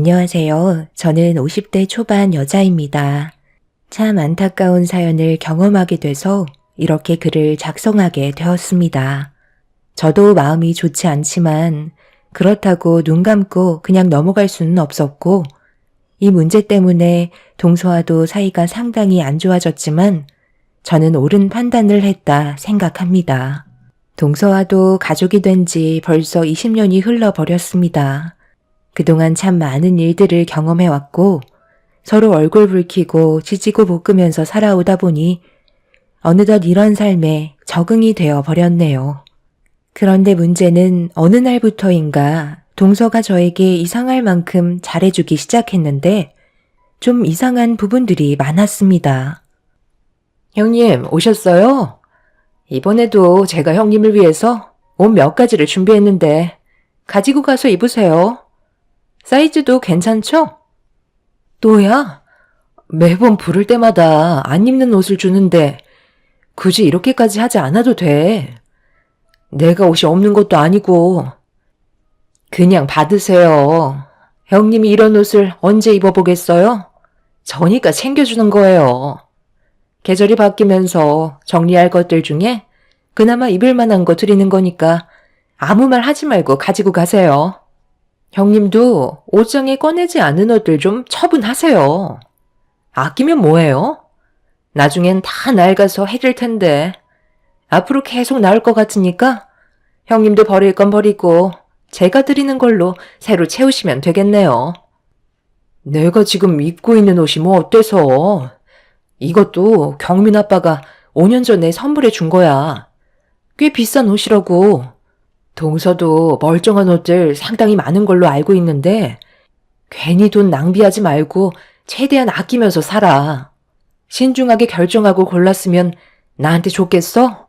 안녕하세요. 저는 50대 초반 여자입니다. 참 안타까운 사연을 경험하게 돼서 이렇게 글을 작성하게 되었습니다. 저도 마음이 좋지 않지만 그렇다고 눈 감고 그냥 넘어갈 수는 없었고, 이 문제 때문에 동서와도 사이가 상당히 안 좋아졌지만 저는 옳은 판단을 했다 생각합니다. 동서와도 가족이 된 지 벌써 20년이 흘러버렸습니다. 그동안 참 많은 일들을 경험해왔고 서로 얼굴 붉히고 지지고 볶으면서 살아오다 보니 어느덧 이런 삶에 적응이 되어 버렸네요. 그런데 문제는 어느 날부터인가 동서가 저에게 이상할 만큼 잘해주기 시작했는데 좀 이상한 부분들이 많았습니다. 형님, 오셨어요? 이번에도 제가 형님을 위해서 옷 몇 가지를 준비했는데 가지고 가서 입으세요. 사이즈도 괜찮죠? 또야? 매번 부를 때마다 안 입는 옷을 주는데 굳이 이렇게까지 하지 않아도 돼. 내가 옷이 없는 것도 아니고. 그냥 받으세요. 형님이 이런 옷을 언제 입어보겠어요? 저니까 챙겨주는 거예요. 계절이 바뀌면서 정리할 것들 중에 그나마 입을 만한 거 드리는 거니까 아무 말 하지 말고 가지고 가세요. 형님도 옷장에 꺼내지 않은 옷들 좀 처분하세요. 아끼면 뭐해요? 나중엔 다 낡아서 해질 텐데 앞으로 계속 나올 것 같으니까 형님도 버릴 건 버리고 제가 드리는 걸로 새로 채우시면 되겠네요. 내가 지금 입고 있는 옷이 뭐 어때서? 이것도 경민 아빠가 5년 전에 선물해 준 거야. 꽤 비싼 옷이라고. 동서도 멀쩡한 옷들 상당히 많은 걸로 알고 있는데 괜히 돈 낭비하지 말고 최대한 아끼면서 살아. 신중하게 결정하고 골랐으면 나한테 좋겠어?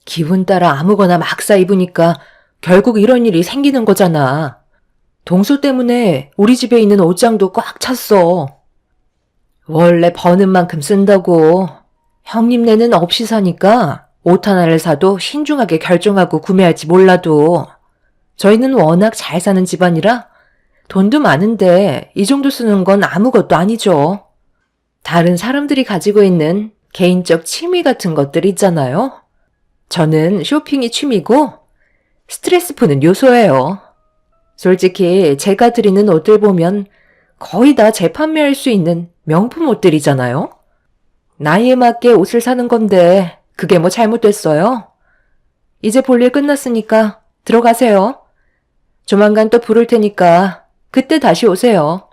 기분 따라 아무거나 막 사 입으니까 결국 이런 일이 생기는 거잖아. 동서 때문에 우리 집에 있는 옷장도 꽉 찼어. 원래 버는 만큼 쓴다고. 형님네는 없이 사니까 옷 하나를 사도 신중하게 결정하고 구매할지 몰라도 저희는 워낙 잘 사는 집안이라 돈도 많은데 이 정도 쓰는 건 아무것도 아니죠. 다른 사람들이 가지고 있는 개인적 취미 같은 것들 있잖아요. 저는 쇼핑이 취미고 스트레스 푸는 요소예요. 솔직히 제가 드리는 옷들 보면 거의 다 재판매할 수 있는 명품 옷들이잖아요. 나이에 맞게 옷을 사는 건데 그게 뭐 잘못됐어요? 이제 볼일 끝났으니까 들어가세요. 조만간 또 부를 테니까 그때 다시 오세요.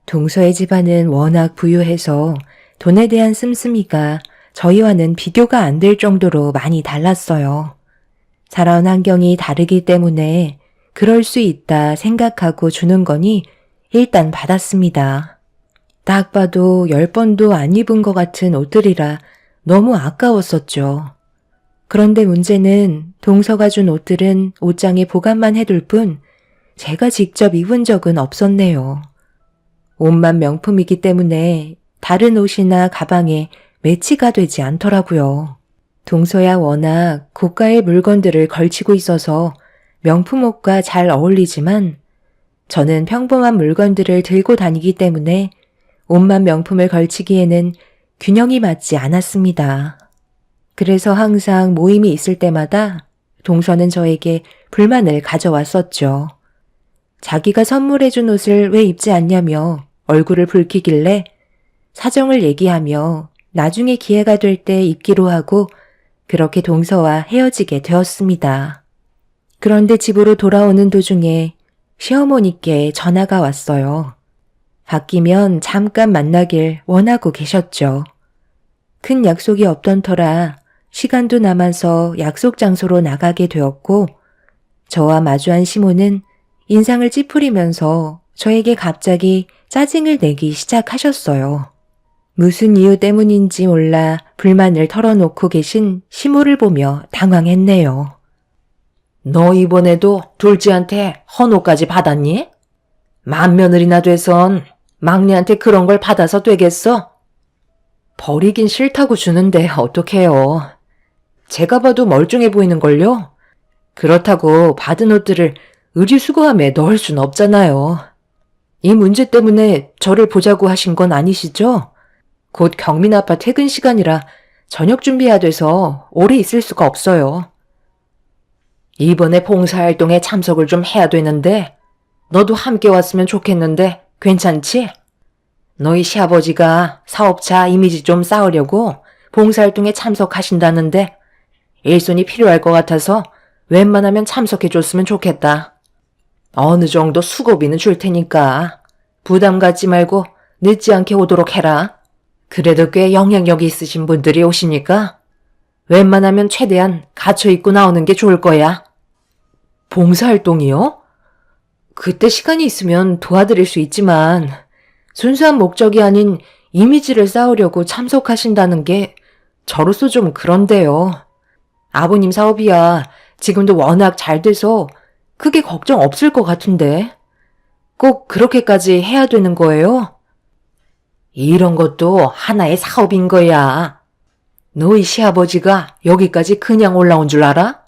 동서의 집안은 워낙 부유해서 돈에 대한 씀씀이가 저희와는 비교가 안 될 정도로 많이 달랐어요. 살아온 환경이 다르기 때문에 그럴 수 있다 생각하고 주는 거니 일단 받았습니다. 딱 봐도 10번도 안 입은 것 같은 옷들이라 너무 아까웠었죠. 그런데 문제는 동서가 준 옷들은 옷장에 보관만 해둘 뿐 제가 직접 입은 적은 없었네요. 옷만 명품이기 때문에 다른 옷이나 가방에 매치가 되지 않더라고요. 동서야 워낙 고가의 물건들을 걸치고 있어서 명품 옷과 잘 어울리지만 저는 평범한 물건들을 들고 다니기 때문에 옷만 명품을 걸치기에는 균형이 맞지 않았습니다. 그래서 항상 모임이 있을 때마다 동서는 저에게 불만을 가져왔었죠. 자기가 선물해준 옷을 왜 입지 않냐며 얼굴을 붉히길래 사정을 얘기하며 나중에 기회가 될 때 입기로 하고 그렇게 동서와 헤어지게 되었습니다. 그런데 집으로 돌아오는 도중에 시어머니께 전화가 왔어요. 바뀌면 잠깐 만나길 원하고 계셨죠. 큰 약속이 없던 터라 시간도 남아서 약속 장소로 나가게 되었고 저와 마주한 시모는 인상을 찌푸리면서 저에게 갑자기 짜증을 내기 시작하셨어요. 무슨 이유 때문인지 몰라 불만을 털어놓고 계신 시모를 보며 당황했네요. 너 이번에도 둘째한테 헌옷까지 받았니? 맏며느리나 돼선 막내한테 그런 걸 받아서 되겠어? 버리긴 싫다고 주는데 어떡해요. 제가 봐도 멀쩡해 보이는걸요? 그렇다고 받은 옷들을 의류수거함에 넣을 순 없잖아요. 이 문제 때문에 저를 보자고 하신 건 아니시죠? 곧 경민 아빠 퇴근 시간이라 저녁 준비해야 돼서 오래 있을 수가 없어요. 이번에 봉사활동에 참석을 좀 해야 되는데 너도 함께 왔으면 좋겠는데 괜찮지? 너희 시아버지가 사업차 이미지 좀 쌓으려고 봉사활동에 참석하신다는데 일손이 필요할 것 같아서 웬만하면 참석해줬으면 좋겠다. 어느 정도 수고비는 줄 테니까 부담 갖지 말고 늦지 않게 오도록 해라. 그래도 꽤 영향력이 있으신 분들이 오시니까 웬만하면 최대한 갇혀 있고 나오는 게 좋을 거야. 봉사활동이요? 그때 시간이 있으면 도와드릴 수 있지만 순수한 목적이 아닌 이미지를 쌓으려고 참석하신다는 게 저로서 좀 그런데요. 아버님 사업이야 지금도 워낙 잘 돼서 크게 걱정 없을 것 같은데 꼭 그렇게까지 해야 되는 거예요? 이런 것도 하나의 사업인 거야. 너희 시아버지가 여기까지 그냥 올라온 줄 알아?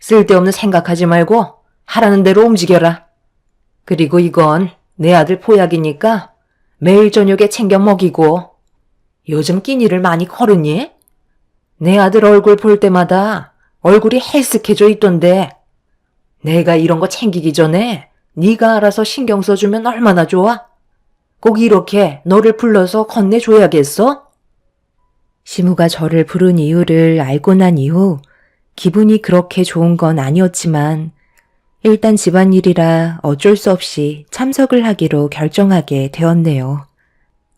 쓸데없는 생각하지 말고 하라는 대로 움직여라. 그리고 이건 내 아들 보약이니까 매일 저녁에 챙겨 먹이고. 요즘 끼니를 많이 거르니? 내 아들 얼굴 볼 때마다 얼굴이 헬쓱해져 있던데 내가 이런 거 챙기기 전에 네가 알아서 신경 써주면 얼마나 좋아? 꼭 이렇게 너를 불러서 건네줘야겠어? 시무가 저를 부른 이유를 알고 난 이후 기분이 그렇게 좋은 건 아니었지만 일단 집안일이라 어쩔 수 없이 참석을 하기로 결정하게 되었네요.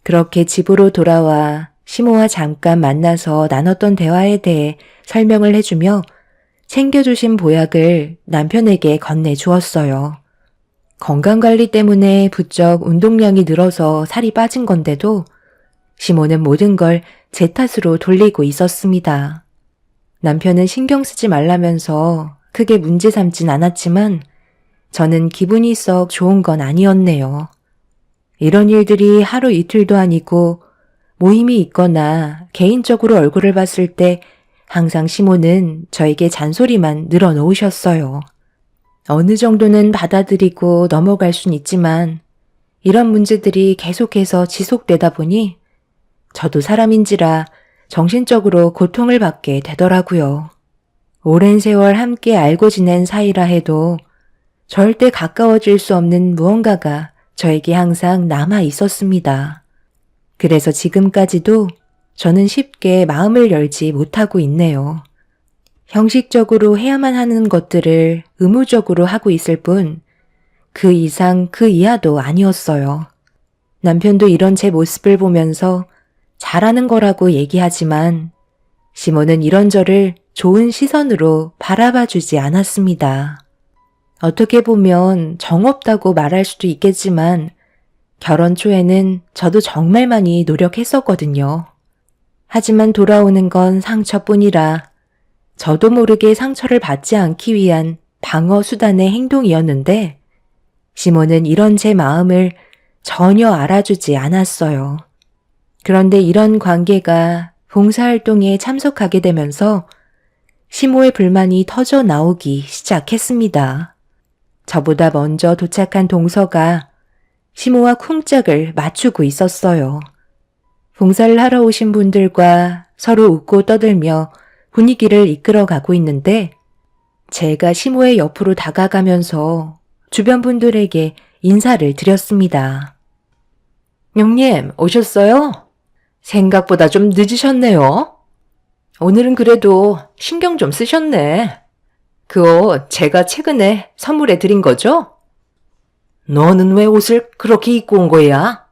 그렇게 집으로 돌아와 시모와 잠깐 만나서 나눴던 대화에 대해 설명을 해주며 챙겨주신 보약을 남편에게 건네주었어요. 건강관리 때문에 부쩍 운동량이 늘어서 살이 빠진 건데도 시모는 모든 걸 제 탓으로 돌리고 있었습니다. 남편은 신경 쓰지 말라면서 크게 문제 삼진 않았지만 저는 기분이 썩 좋은 건 아니었네요. 이런 일들이 하루 이틀도 아니고 모임이 있거나 개인적으로 얼굴을 봤을 때 항상 시모는 저에게 잔소리만 늘어놓으셨어요. 어느 정도는 받아들이고 넘어갈 순 있지만 이런 문제들이 계속해서 지속되다 보니 저도 사람인지라 정신적으로 고통을 받게 되더라고요. 오랜 세월 함께 알고 지낸 사이라 해도 절대 가까워질 수 없는 무언가가 저에게 항상 남아 있었습니다. 그래서 지금까지도 저는 쉽게 마음을 열지 못하고 있네요. 형식적으로 해야만 하는 것들을 의무적으로 하고 있을 뿐 그 이상 그 이하도 아니었어요. 남편도 이런 제 모습을 보면서 잘하는 거라고 얘기하지만 시모는 이런 저를 좋은 시선으로 바라봐 주지 않았습니다. 어떻게 보면 정없다고 말할 수도 있겠지만 결혼 초에는 저도 정말 많이 노력했었거든요. 하지만 돌아오는 건 상처뿐이라 저도 모르게 상처를 받지 않기 위한 방어 수단의 행동이었는데 시모는 이런 제 마음을 전혀 알아주지 않았어요. 그런데 이런 관계가 봉사활동에 참석하게 되면서 시모의 불만이 터져 나오기 시작했습니다. 저보다 먼저 도착한 동서가 시모와 쿵짝을 맞추고 있었어요. 봉사를 하러 오신 분들과 서로 웃고 떠들며 분위기를 이끌어가고 있는데 제가 시모의 옆으로 다가가면서 주변 분들에게 인사를 드렸습니다. 형님, 오셨어요? 생각보다 좀 늦으셨네요. 오늘은 그래도 신경 좀 쓰셨네. 그 옷 제가 최근에 선물해 드린 거죠? 너는 왜 옷을 그렇게 입고 온 거야?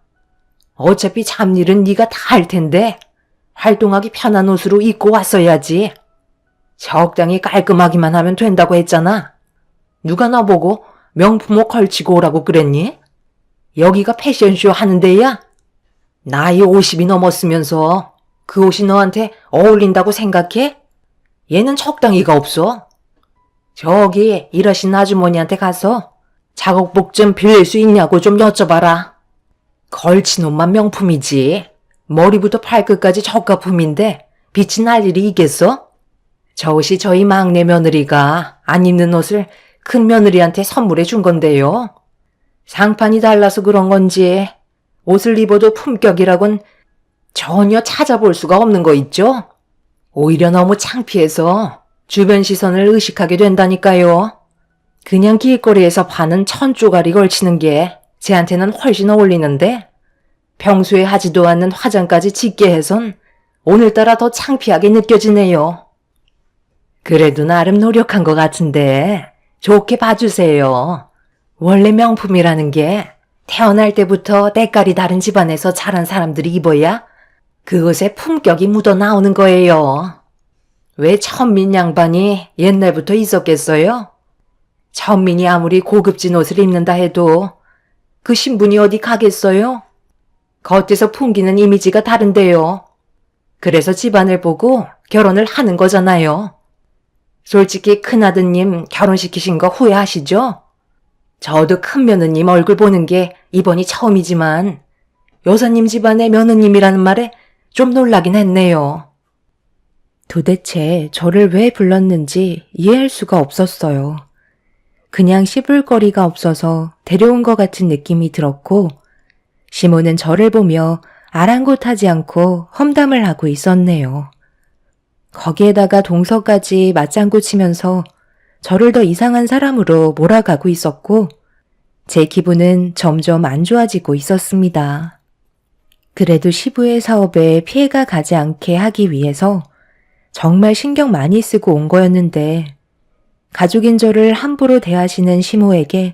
어차피 잡일은 네가 다 할 텐데 활동하기 편한 옷으로 입고 왔어야지. 적당히 깔끔하기만 하면 된다고 했잖아. 누가 나보고 명품 옷 걸치고 오라고 그랬니? 여기가 패션쇼 하는 데야? 나이 50이 넘었으면서 그 옷이 너한테 어울린다고 생각해? 얘는 적당히가 없어. 저기 일하신 아주머니한테 가서 작업복 좀 빌릴 수 있냐고 좀 여쭤봐라. 걸친 옷만 명품이지. 머리부터 발끝까지 저가품인데 빛이 날 일이 있겠어? 저 옷이 저희 막내 며느리가 안 입는 옷을 큰 며느리한테 선물해 준 건데요. 상판이 달라서 그런 건지 옷을 입어도 품격이라곤 전혀 찾아볼 수가 없는 거 있죠? 오히려 너무 창피해서 주변 시선을 의식하게 된다니까요. 그냥 길거리에서 파는 1000조가리 걸치는 게 쟤한테는 훨씬 어울리는데 평소에 하지도 않는 화장까지 짙게 해선 오늘따라 더 창피하게 느껴지네요. 그래도 나름 노력한 것 같은데 좋게 봐주세요. 원래 명품이라는 게 태어날 때부터 때깔이 다른 집안에서 자란 사람들이 입어야 그것에 품격이 묻어 나오는 거예요. 왜 천민 양반이 옛날부터 있었겠어요? 천민이 아무리 고급진 옷을 입는다 해도 그 신분이 어디 가겠어요? 겉에서 풍기는 이미지가 다른데요. 그래서 집안을 보고 결혼을 하는 거잖아요. 솔직히 큰아드님 결혼시키신 거 후회하시죠? 저도 큰며느님 얼굴 보는 게 이번이 처음이지만 여사님 집안의 며느님이라는 말에 좀 놀라긴 했네요. 도대체 저를 왜 불렀는지 이해할 수가 없었어요. 그냥 씹을 거리가 없어서 데려온 것 같은 느낌이 들었고, 시모는 저를 보며 아랑곳하지 않고 험담을 하고 있었네요. 거기에다가 동서까지 맞장구 치면서 저를 더 이상한 사람으로 몰아가고 있었고, 제 기분은 점점 안 좋아지고 있었습니다. 그래도 시부의 사업에 피해가 가지 않게 하기 위해서 정말 신경 많이 쓰고 온 거였는데, 가족인 저를 함부로 대하시는 시모에게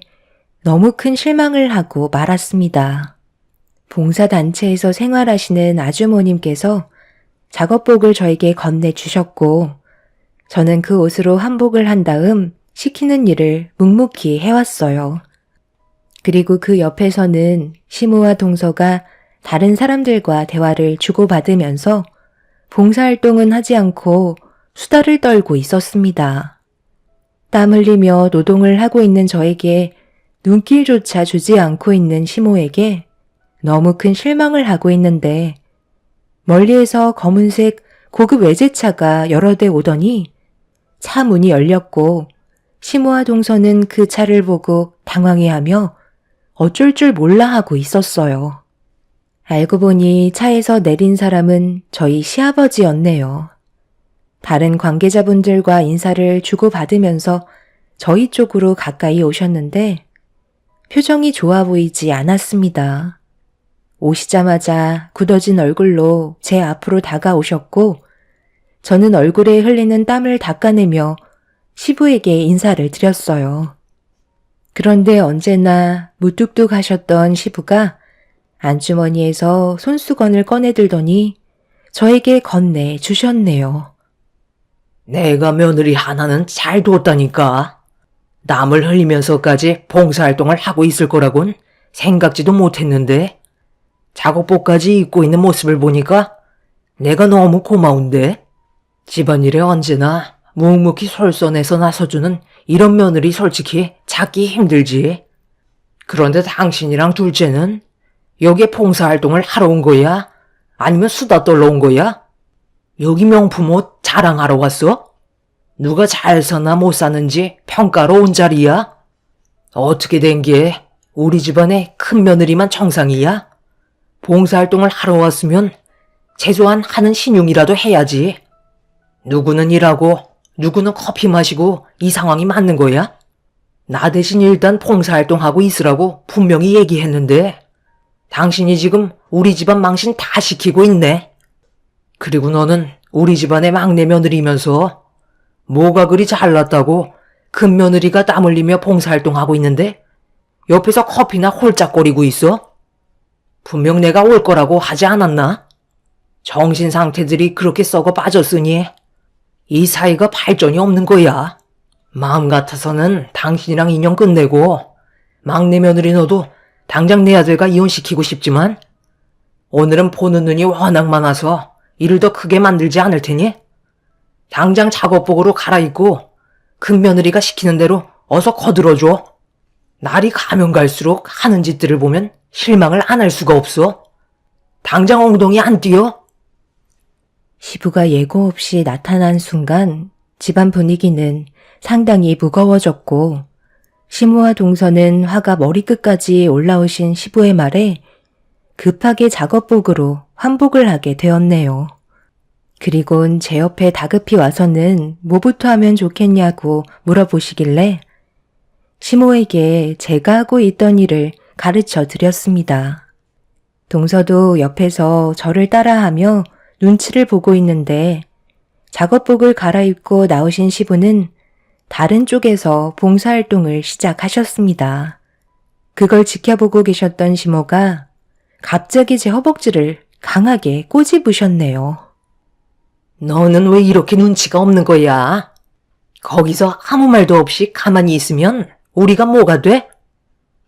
너무 큰 실망을 하고 말았습니다. 봉사단체에서 생활하시는 아주머님께서 작업복을 저에게 건네주셨고, 저는 그 옷으로 한복을 한 다음 시키는 일을 묵묵히 해왔어요. 그리고 그 옆에서는 시모와 동서가 다른 사람들과 대화를 주고받으면서 봉사활동은 하지 않고 수다를 떨고 있었습니다. 땀 흘리며 노동을 하고 있는 저에게 눈길조차 주지 않고 있는 시모에게 너무 큰 실망을 하고 있는데, 멀리에서 검은색 고급 외제차가 여러 대 오더니 차 문이 열렸고 시모와 동서는 그 차를 보고 당황해하며 어쩔 줄 몰라 하고 있었어요. 알고 보니 차에서 내린 사람은 저희 시아버지였네요. 다른 관계자분들과 인사를 주고받으면서 저희 쪽으로 가까이 오셨는데 표정이 좋아 보이지 않았습니다. 오시자마자 굳어진 얼굴로 제 앞으로 다가오셨고, 저는 얼굴에 흘리는 땀을 닦아내며 시부에게 인사를 드렸어요. 그런데 언제나 무뚝뚝하셨던 시부가 안주머니에서 손수건을 꺼내들더니 저에게 건네 주셨네요. 내가 며느리 하나는 잘 뒀다니까. 땀을 흘리면서까지 봉사활동을 하고 있을 거라곤 생각지도 못했는데 작업복까지 입고 있는 모습을 보니까 내가 너무 고마운데. 집안일에 언제나 묵묵히 솔선해서 나서주는 이런 며느리 솔직히 찾기 힘들지. 그런데 당신이랑 둘째는 여기에 봉사활동을 하러 온 거야? 아니면 수다 떨러 온 거야? 여기 명품 옷 자랑하러 왔어? 누가 잘 사나 못 사는지 평가로 온 자리야? 어떻게 된 게 우리 집안에 큰 며느리만 정상이야? 봉사활동을 하러 왔으면 최소한 하는 신용이라도 해야지. 누구는 일하고 누구는 커피 마시고 이 상황이 맞는 거야? 나 대신 일단 봉사활동하고 있으라고 분명히 얘기했는데 당신이 지금 우리 집안 망신 다 시키고 있네. 그리고 너는 우리 집안의 막내 며느리면서 뭐가 그리 잘났다고 큰 며느리가 땀 흘리며 봉사활동하고 있는데 옆에서 커피나 홀짝거리고 있어? 분명 내가 올 거라고 하지 않았나? 정신 상태들이 그렇게 썩어 빠졌으니 이 사이가 발전이 없는 거야. 마음 같아서는 당신이랑 인연 끝내고 막내 며느리 너도 당장 내 아들과 이혼시키고 싶지만 오늘은 보는 눈이 워낙 많아서 일을 더 크게 만들지 않을 테니 당장 작업복으로 갈아입고 큰 며느리가 시키는 대로 어서 거들어줘. 날이 가면 갈수록 하는 짓들을 보면 실망을 안 할 수가 없어. 당장 엉덩이 안 뛰어? 시부가 예고 없이 나타난 순간 집안 분위기는 상당히 무거워졌고, 시모와 동서는 화가 머리끝까지 올라오신 시부의 말에 급하게 작업복으로 환복을 하게 되었네요. 그리곤 제 옆에 다급히 와서는 뭐부터 하면 좋겠냐고 물어보시길래 시모에게 제가 하고 있던 일을 가르쳐 드렸습니다. 동서도 옆에서 저를 따라하며 눈치를 보고 있는데 작업복을 갈아입고 나오신 시부는 다른 쪽에서 봉사활동을 시작하셨습니다. 그걸 지켜보고 계셨던 시모가 갑자기 제 허벅지를 강하게 꼬집으셨네요. 너는 왜 이렇게 눈치가 없는 거야? 거기서 아무 말도 없이 가만히 있으면 우리가 뭐가 돼?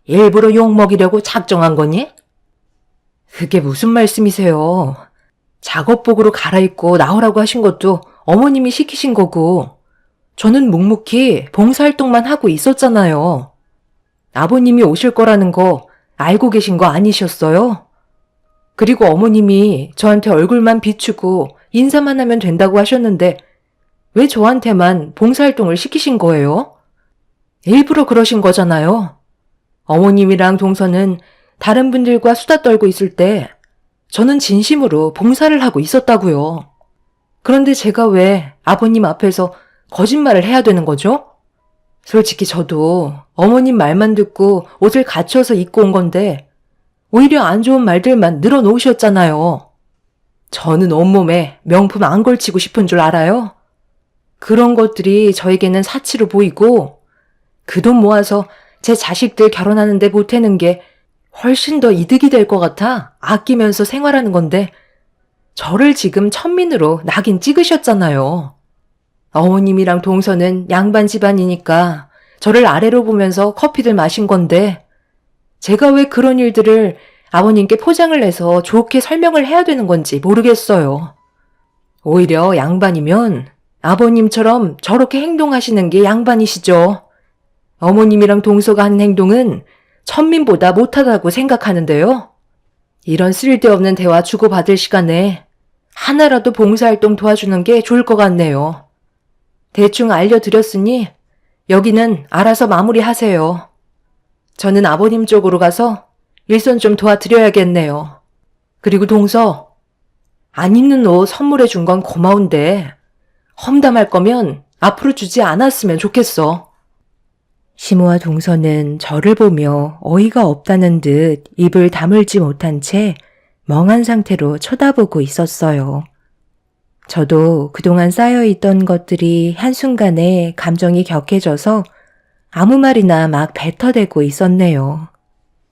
일부러 욕먹이려고 작정한 거니? 그게 무슨 말씀이세요? 작업복으로 갈아입고 나오라고 하신 것도 어머님이 시키신 거고 저는 묵묵히 봉사활동만 하고 있었잖아요. 아버님이 오실 거라는 거 알고 계신 거 아니셨어요? 그리고 어머님이 저한테 얼굴만 비추고 인사만 하면 된다고 하셨는데 왜 저한테만 봉사활동을 시키신 거예요? 일부러 그러신 거잖아요. 어머님이랑 동서는 다른 분들과 수다 떨고 있을 때 저는 진심으로 봉사를 하고 있었다고요. 그런데 제가 왜 아버님 앞에서 거짓말을 해야 되는 거죠? 솔직히 저도 어머님 말만 듣고 옷을 갖춰서 입고 온 건데 오히려 안 좋은 말들만 늘어놓으셨잖아요. 저는 온몸에 명품 안 걸치고 싶은 줄 알아요? 그런 것들이 저에게는 사치로 보이고 그 돈 모아서 제 자식들 결혼하는데 보태는 게 훨씬 더 이득이 될 것 같아 아끼면서 생활하는 건데 저를 지금 천민으로 낙인 찍으셨잖아요. 어머님이랑 동서는 양반 집안이니까 저를 아래로 보면서 커피들 마신 건데 제가 왜 그런 일들을 아버님께 포장을 해서 좋게 설명을 해야 되는 건지 모르겠어요. 오히려 양반이면 아버님처럼 저렇게 행동하시는 게 양반이시죠. 어머님이랑 동서가 하는 행동은 천민보다 못하다고 생각하는데요. 이런 쓸데없는 대화 주고받을 시간에 하나라도 봉사활동 도와주는 게 좋을 것 같네요. 대충 알려드렸으니 여기는 알아서 마무리하세요. 저는 아버님 쪽으로 가서 일손 좀 도와드려야겠네요. 그리고 동서, 안 입는 옷 선물해 준 건 고마운데 험담할 거면 앞으로 주지 않았으면 좋겠어. 시모와 동서는 저를 보며 어이가 없다는 듯 입을 다물지 못한 채 멍한 상태로 쳐다보고 있었어요. 저도 그동안 쌓여있던 것들이 한순간에 감정이 격해져서 아무 말이나 막 뱉어대고 있었네요.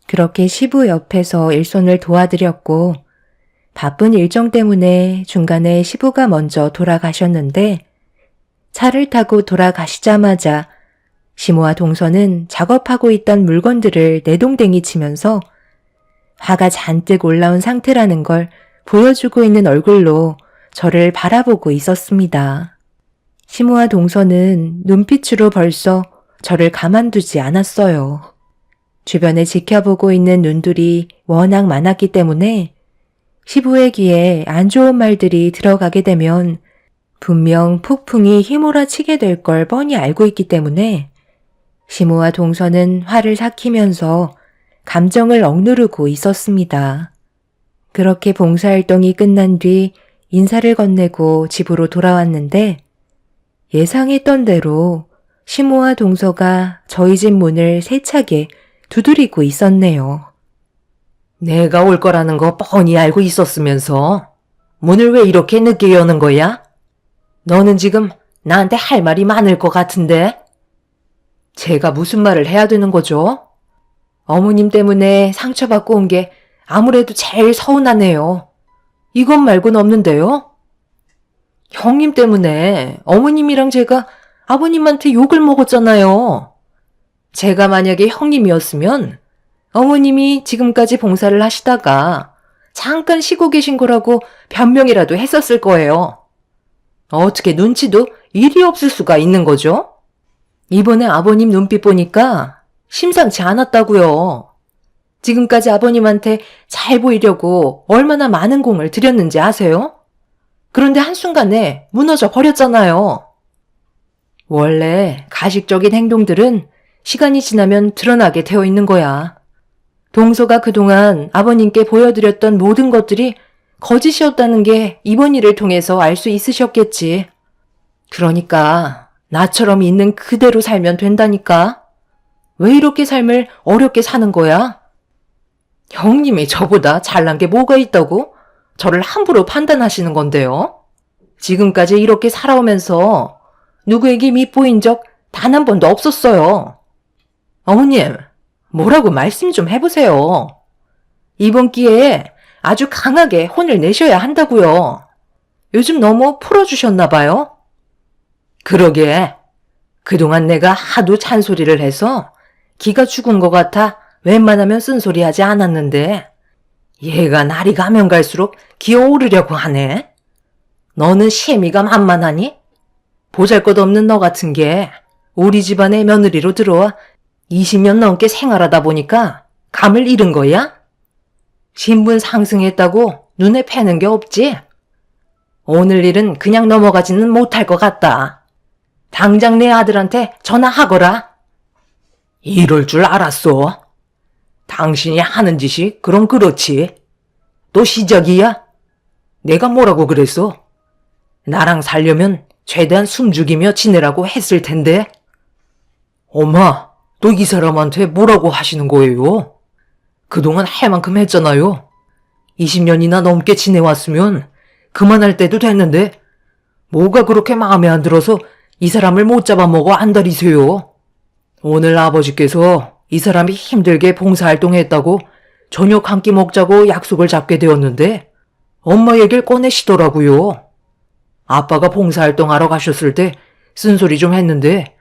그렇게 시부 옆에서 일손을 도와드렸고 바쁜 일정 때문에 중간에 시부가 먼저 돌아가셨는데 차를 타고 돌아가시자마자 시모와 동서는 작업하고 있던 물건들을 내동댕이 치면서 화가 잔뜩 올라온 상태라는 걸 보여주고 있는 얼굴로 저를 바라보고 있었습니다. 시모와 동서는 눈빛으로 벌써 저를 가만두지 않았어요. 주변에 지켜보고 있는 눈들이 워낙 많았기 때문에 시부의 귀에 안 좋은 말들이 들어가게 되면 분명 폭풍이 휘몰아치게 될 걸 뻔히 알고 있기 때문에 시모와 동서는 화를 삭히면서 감정을 억누르고 있었습니다. 그렇게 봉사활동이 끝난 뒤 인사를 건네고 집으로 돌아왔는데 예상했던 대로 시모와 동서가 저희 집 문을 세차게 두드리고 있었네요. 내가 올 거라는 거 뻔히 알고 있었으면서 문을 왜 이렇게 늦게 여는 거야? 너는 지금 나한테 할 말이 많을 것 같은데? 제가 무슨 말을 해야 되는 거죠? 어머님 때문에 상처받고 온 게 아무래도 제일 서운하네요. 이것 말고는 없는데요? 형님 때문에 어머님이랑 제가 아버님한테 욕을 먹었잖아요. 제가 만약에 형님이었으면 어머님이 지금까지 봉사를 하시다가 잠깐 쉬고 계신 거라고 변명이라도 했었을 거예요. 어떻게 눈치도 일이 없을 수가 있는 거죠? 이번에 아버님 눈빛 보니까 심상치 않았다고요. 지금까지 아버님한테 잘 보이려고 얼마나 많은 공을 들였는지 아세요? 그런데 한순간에 무너져 버렸잖아요. 원래 가식적인 행동들은 시간이 지나면 드러나게 되어 있는 거야. 동서가 그동안 아버님께 보여드렸던 모든 것들이 거짓이었다는 게 이번 일을 통해서 알 수 있으셨겠지. 그러니까 나처럼 있는 그대로 살면 된다니까. 왜 이렇게 삶을 어렵게 사는 거야? 형님이 저보다 잘난 게 뭐가 있다고 저를 함부로 판단하시는 건데요. 지금까지 이렇게 살아오면서 누구에게 밉보인 적 단 한 번도 없었어요. 어머님, 뭐라고 말씀 좀 해보세요. 이번 기회에 아주 강하게 혼을 내셔야 한다고요. 요즘 너무 풀어주셨나 봐요. 그러게. 그동안 내가 하도 잔소리를 해서 기가 죽은 것 같아 웬만하면 쓴소리 하지 않았는데 얘가 날이 가면 갈수록 기어오르려고 하네. 너는 시애미가 만만하니? 보잘것없는 너 같은 게 우리 집안의 며느리로 들어와 20년 넘게 생활하다 보니까 감을 잃은 거야? 신분 상승했다고 눈에 패는 게 없지? 오늘 일은 그냥 넘어가지는 못할 것 같다. 당장 내 아들한테 전화하거라. 이럴 줄 알았어. 당신이 하는 짓이 그럼 그렇지. 또 시작이야? 내가 뭐라고 그랬어? 나랑 살려면 최대한 숨죽이며 지내라고 했을 텐데. 엄마, 또 이 사람한테 뭐라고 하시는 거예요? 그동안 할 만큼 했잖아요. 20년이나 넘게 지내왔으면 그만할 때도 됐는데 뭐가 그렇게 마음에 안 들어서 이 사람을 못 잡아먹어 안달이세요? 오늘 아버지께서 이 사람이 힘들게 봉사활동했다고 저녁 한 끼 먹자고 약속을 잡게 되었는데 엄마 얘기를 꺼내시더라고요. 아빠가 봉사활동하러 가셨을 때 쓴소리 좀 했는데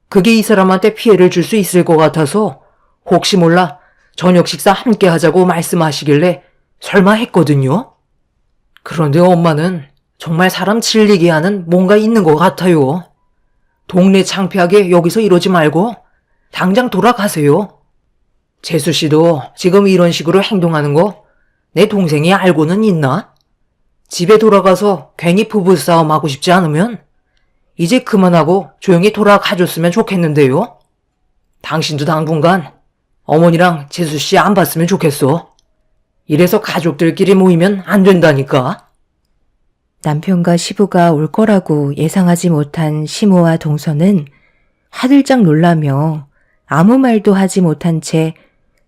그게 이 사람한테 피해를 줄 수 있을 것 같아서 혹시 몰라 저녁 식사 함께 하자고 말씀하시길래 설마 했거든요. 그런데 엄마는 정말 사람 질리게 하는 뭔가 있는 것 같아요. 동네 창피하게 여기서 이러지 말고 당장 돌아가세요. 재수 씨도 지금 이런 식으로 행동하는 거 내 동생이 알고는 있나? 집에 돌아가서 괜히 부부싸움 하고 싶지 않으면 이제 그만하고 조용히 돌아가줬으면 좋겠는데요. 당신도 당분간 어머니랑 재수 씨 안 봤으면 좋겠어. 이래서 가족들끼리 모이면 안 된다니까. 남편과 시부가 올 거라고 예상하지 못한 시모와 동서는 하들짝 놀라며 아무 말도 하지 못한 채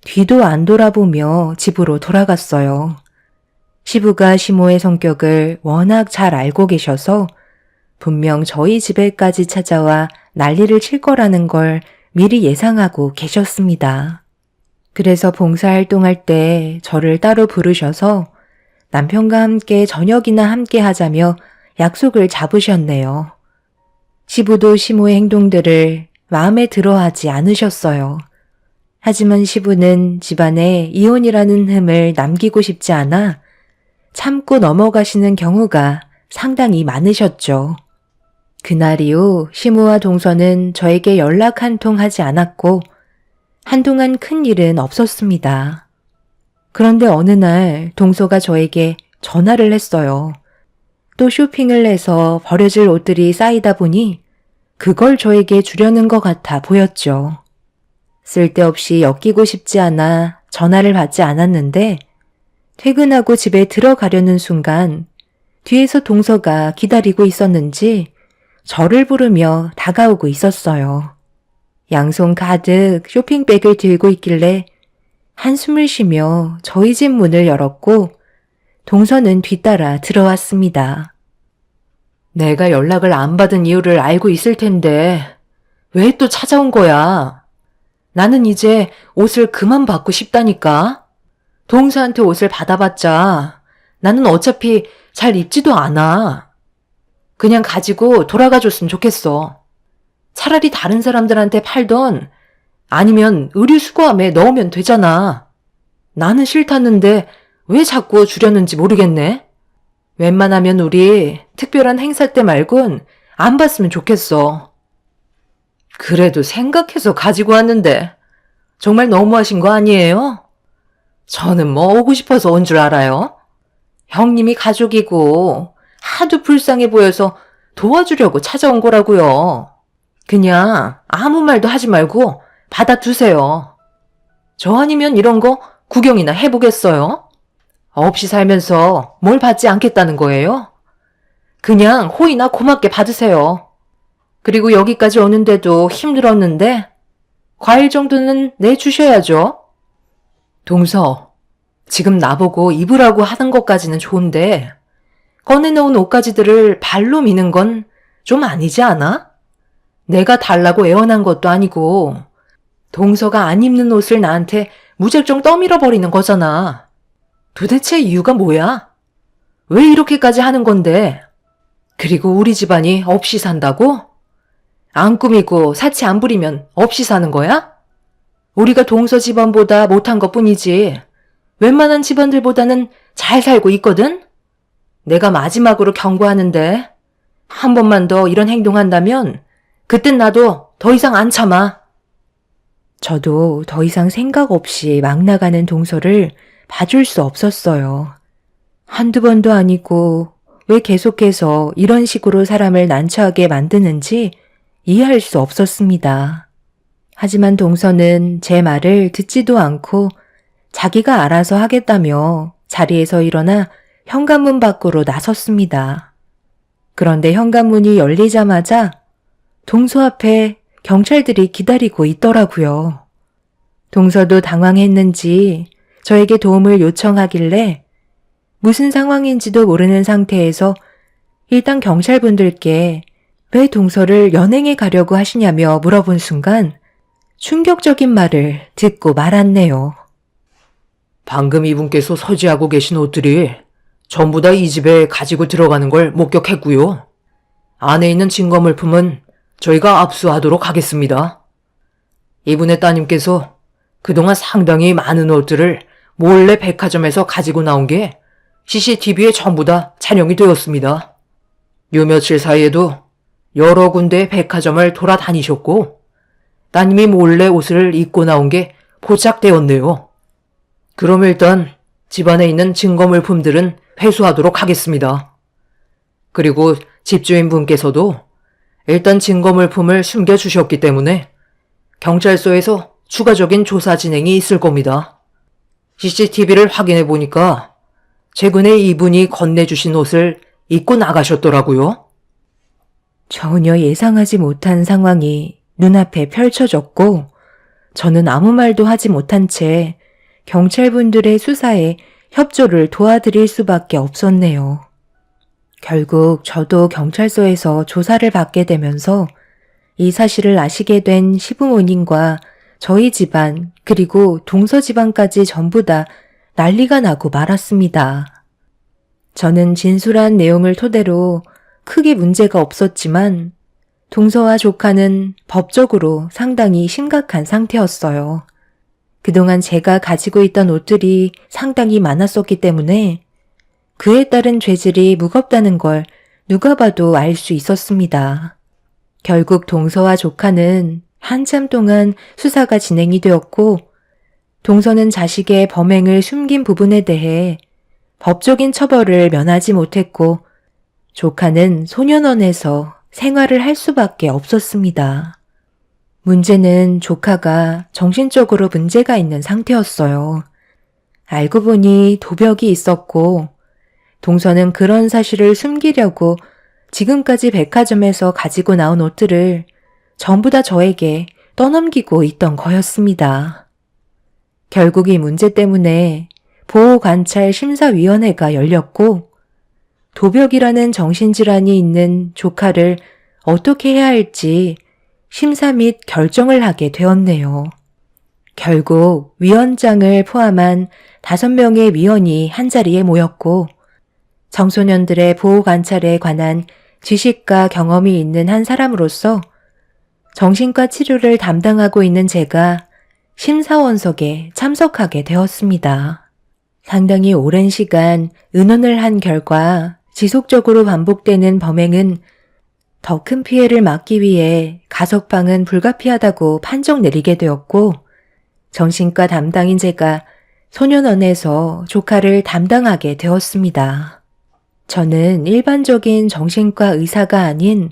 뒤도 안 돌아보며 집으로 돌아갔어요. 시부가 시모의 성격을 워낙 잘 알고 계셔서 분명 저희 집에까지 찾아와 난리를 칠 거라는 걸 미리 예상하고 계셨습니다. 그래서 봉사활동할 때 저를 따로 부르셔서 남편과 함께 저녁이나 함께 하자며 약속을 잡으셨네요. 시부도 시모의 행동들을 마음에 들어하지 않으셨어요. 하지만 시부는 집안에 이혼이라는 흠을 남기고 싶지 않아 참고 넘어가시는 경우가 상당히 많으셨죠. 그날 이후 시모와 동서는 저에게 연락 한 통 하지 않았고 한동안 큰 일은 없었습니다. 그런데 어느 날 동서가 저에게 전화를 했어요. 또 쇼핑을 해서 버려질 옷들이 쌓이다 보니 그걸 저에게 주려는 것 같아 보였죠. 쓸데없이 엮이고 싶지 않아 전화를 받지 않았는데 퇴근하고 집에 들어가려는 순간 뒤에서 동서가 기다리고 있었는지 저를 부르며 다가오고 있었어요. 양손 가득 쇼핑백을 들고 있길래 한숨을 쉬며 저희 집 문을 열었고 동서는 뒤따라 들어왔습니다. 내가 연락을 안 받은 이유를 알고 있을 텐데 왜 또 찾아온 거야? 나는 이제 옷을 그만 받고 싶다니까. 동서한테 옷을 받아봤자 나는 어차피 잘 입지도 않아. 그냥 가지고 돌아가 줬으면 좋겠어. 차라리 다른 사람들한테 팔던 아니면 의류 수거함에 넣으면 되잖아. 나는 싫다는데 왜 자꾸 주려는지 모르겠네. 웬만하면 우리 특별한 행사 때 말곤 안 봤으면 좋겠어. 그래도 생각해서 가지고 왔는데 정말 너무하신 거 아니에요? 저는 뭐 오고 싶어서 온 줄 알아요? 형님이 가족이고 하도 불쌍해 보여서 도와주려고 찾아온 거라고요. 그냥 아무 말도 하지 말고 받아두세요. 저 아니면 이런 거 구경이나 해보겠어요? 없이 살면서 뭘 받지 않겠다는 거예요? 그냥 호의나 고맙게 받으세요. 그리고 여기까지 오는데도 힘들었는데 과일 정도는 내주셔야죠. 동서, 지금 나보고 입으라고 하는 것까지는 좋은데 꺼내놓은 옷가지들을 발로 미는 건 좀 아니지 않아? 내가 달라고 애원한 것도 아니고 동서가 안 입는 옷을 나한테 무작정 떠밀어 버리는 거잖아. 도대체 이유가 뭐야? 왜 이렇게까지 하는 건데? 그리고 우리 집안이 없이 산다고? 안 꾸미고 사치 안 부리면 없이 사는 거야? 우리가 동서 집안보다 못한 것뿐이지 웬만한 집안들보다는 잘 살고 있거든? 내가 마지막으로 경고하는데 한 번만 더 이런 행동한다면 그땐 나도 더 이상 안 참아. 저도 더 이상 생각 없이 막 나가는 동서를 봐줄 수 없었어요. 한두 번도 아니고 왜 계속해서 이런 식으로 사람을 난처하게 만드는지 이해할 수 없었습니다. 하지만 동서는 제 말을 듣지도 않고 자기가 알아서 하겠다며 자리에서 일어나 현관문 밖으로 나섰습니다. 그런데 현관문이 열리자마자 동서 앞에 경찰들이 기다리고 있더라고요. 동서도 당황했는지 저에게 도움을 요청하길래 무슨 상황인지도 모르는 상태에서 일단 경찰분들께 왜 동서를 연행해 가려고 하시냐며 물어본 순간 충격적인 말을 듣고 말았네요. 방금 이분께서 서지하고 계신 옷들이 전부 다 이 집에 가지고 들어가는 걸 목격했고요. 안에 있는 증거물품은 저희가 압수하도록 하겠습니다. 이분의 따님께서 그동안 상당히 많은 옷들을 몰래 백화점에서 가지고 나온 게 CCTV에 전부 다 촬영이 되었습니다. 요 며칠 사이에도 여러 군데의 백화점을 돌아다니셨고 따님이 몰래 옷을 입고 나온 게 포착되었네요. 그럼 일단 집안에 있는 증거물품들은 회수하도록 하겠습니다. 그리고 집주인분께서도 일단 증거물품을 숨겨주셨기 때문에 경찰서에서 추가적인 조사 진행이 있을 겁니다. CCTV를 확인해 보니까 최근에 이분이 건네주신 옷을 입고 나가셨더라고요. 전혀 예상하지 못한 상황이 눈앞에 펼쳐졌고 저는 아무 말도 하지 못한 채 경찰분들의 수사에 협조를 도와드릴 수밖에 없었네요. 결국 저도 경찰서에서 조사를 받게 되면서 이 사실을 아시게 된 시부모님과 저희 집안 그리고 동서 집안까지 전부 다 난리가 나고 말았습니다. 저는 진술한 내용을 토대로 크게 문제가 없었지만 동서와 조카는 법적으로 상당히 심각한 상태였어요. 그동안 제가 가지고 있던 옷들이 상당히 많았었기 때문에 그에 따른 죄질이 무겁다는 걸 누가 봐도 알 수 있었습니다. 결국 동서와 조카는 한참 동안 수사가 진행이 되었고 동서는 자식의 범행을 숨긴 부분에 대해 법적인 처벌을 면하지 못했고 조카는 소년원에서 생활을 할 수밖에 없었습니다. 문제는 조카가 정신적으로 문제가 있는 상태였어요. 알고 보니 도벽이 있었고 동서는 그런 사실을 숨기려고 지금까지 백화점에서 가지고 나온 옷들을 전부 다 저에게 떠넘기고 있던 거였습니다. 결국 이 문제 때문에 보호관찰 심사위원회가 열렸고 도벽이라는 정신질환이 있는 조카를 어떻게 해야 할지 심사 및 결정을 하게 되었네요. 결국 위원장을 포함한 5명의 위원이 한자리에 모였고 청소년들의 보호관찰에 관한 지식과 경험이 있는 한 사람으로서 정신과 치료를 담당하고 있는 제가 심사원석에 참석하게 되었습니다. 상당히 오랜 시간 의논을 한 결과 지속적으로 반복되는 범행은 더 큰 피해를 막기 위해 가석방은 불가피하다고 판정 내리게 되었고 정신과 담당인 제가 소년원에서 조카를 담당하게 되었습니다. 저는 일반적인 정신과 의사가 아닌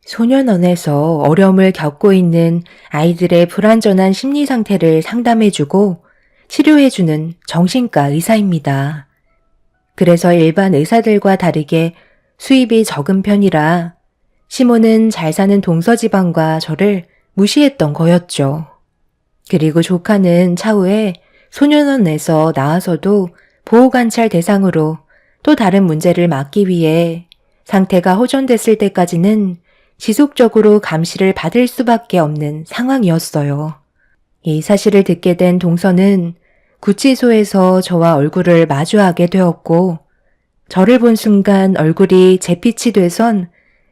소년원에서 어려움을 겪고 있는 아이들의 불완전한 심리 상태를 상담해주고 치료해주는 정신과 의사입니다. 그래서 일반 의사들과 다르게 수입이 적은 편이라 시모는 잘 사는 동서지방과 저를 무시했던 거였죠. 그리고 조카는 차후에 소년원에서 나와서도 보호관찰 대상으로 또 다른 문제를 막기 위해 상태가 호전됐을 때까지는 지속적으로 감시를 받을 수밖에 없는 상황이었어요. 이 사실을 듣게 된 동서는 구치소에서 저와 얼굴을 마주하게 되었고, 저를 본 순간 얼굴이 잿빛이 돼선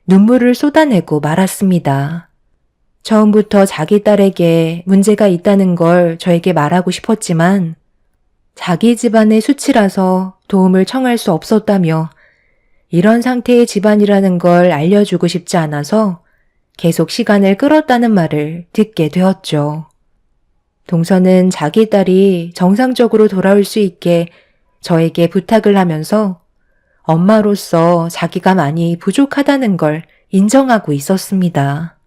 눈물을 쏟아내고 말았습니다. 처음부터 자기 딸에게 문제가 있다는 걸 저에게 말하고 싶었지만 자기 집안의 수치라서 도움을 청할 수 없었다며 이런 상태의 집안이라는 걸 알려주고 싶지 않아서 계속 시간을 끌었다는 말을 듣게 되었죠. 동서는 자기 딸이 정상적으로 돌아올 수 있게 저에게 부탁을 하면서 엄마로서 자기가 많이 부족하다는 걸 인정하고 있었습니다.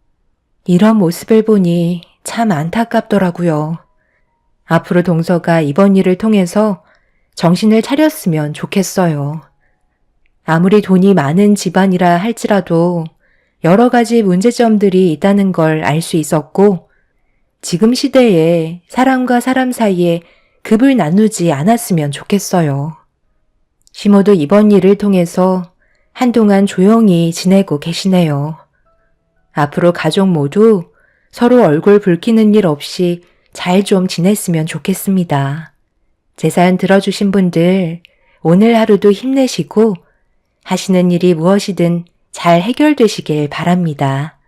이런 모습을 보니 참 안타깝더라고요. 앞으로 동서가 이번 일을 통해서 정신을 차렸으면 좋겠어요. 아무리 돈이 많은 집안이라 할지라도 여러 가지 문제점들이 있다는 걸 알 수 있었고, 지금 시대에 사람과 사람 사이에 급을 나누지 않았으면 좋겠어요. 시모도 이번 일을 통해서 한동안 조용히 지내고 계시네요. 앞으로 가족 모두 서로 얼굴 붉히는 일 없이 잘 좀 지냈으면 좋겠습니다. 제 사연 들어주신 분들 오늘 하루도 힘내시고 하시는 일이 무엇이든 잘 해결되시길 바랍니다.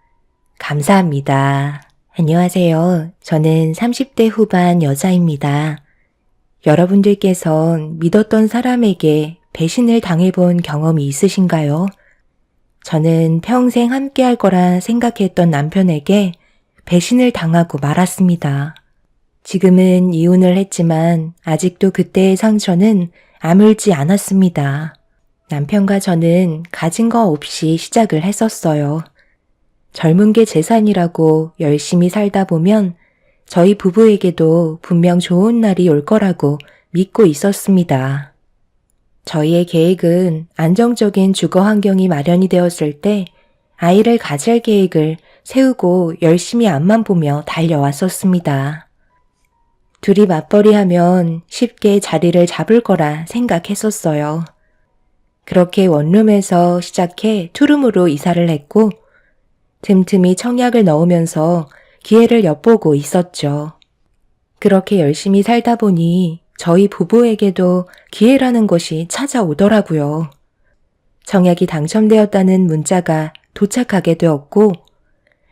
감사합니다. 안녕하세요. 저는 30대 후반 여자입니다. 여러분들께선 믿었던 사람에게 배신을 당해본 경험이 있으신가요? 저는 평생 함께할 거라 생각했던 남편에게 배신을 당하고 말았습니다. 지금은 이혼을 했지만 아직도 그때의 상처는 아물지 않았습니다. 남편과 저는 가진 거 없이 시작을 했었어요. 젊은 게 재산이라고 열심히 살다 보면 저희 부부에게도 분명 좋은 날이 올 거라고 믿고 있었습니다. 저희의 계획은 안정적인 주거 환경이 마련이 되었을 때 아이를 가질 계획을 세우고 열심히 앞만 보며 달려왔었습니다. 둘이 맞벌이하면 쉽게 자리를 잡을 거라 생각했었어요. 그렇게 원룸에서 시작해 투룸으로 이사를 했고 틈틈이 청약을 넣으면서 기회를 엿보고 있었죠. 그렇게 열심히 살다 보니 저희 부부에게도 기회라는 것이 찾아오더라고요. 청약이 당첨되었다는 문자가 도착하게 되었고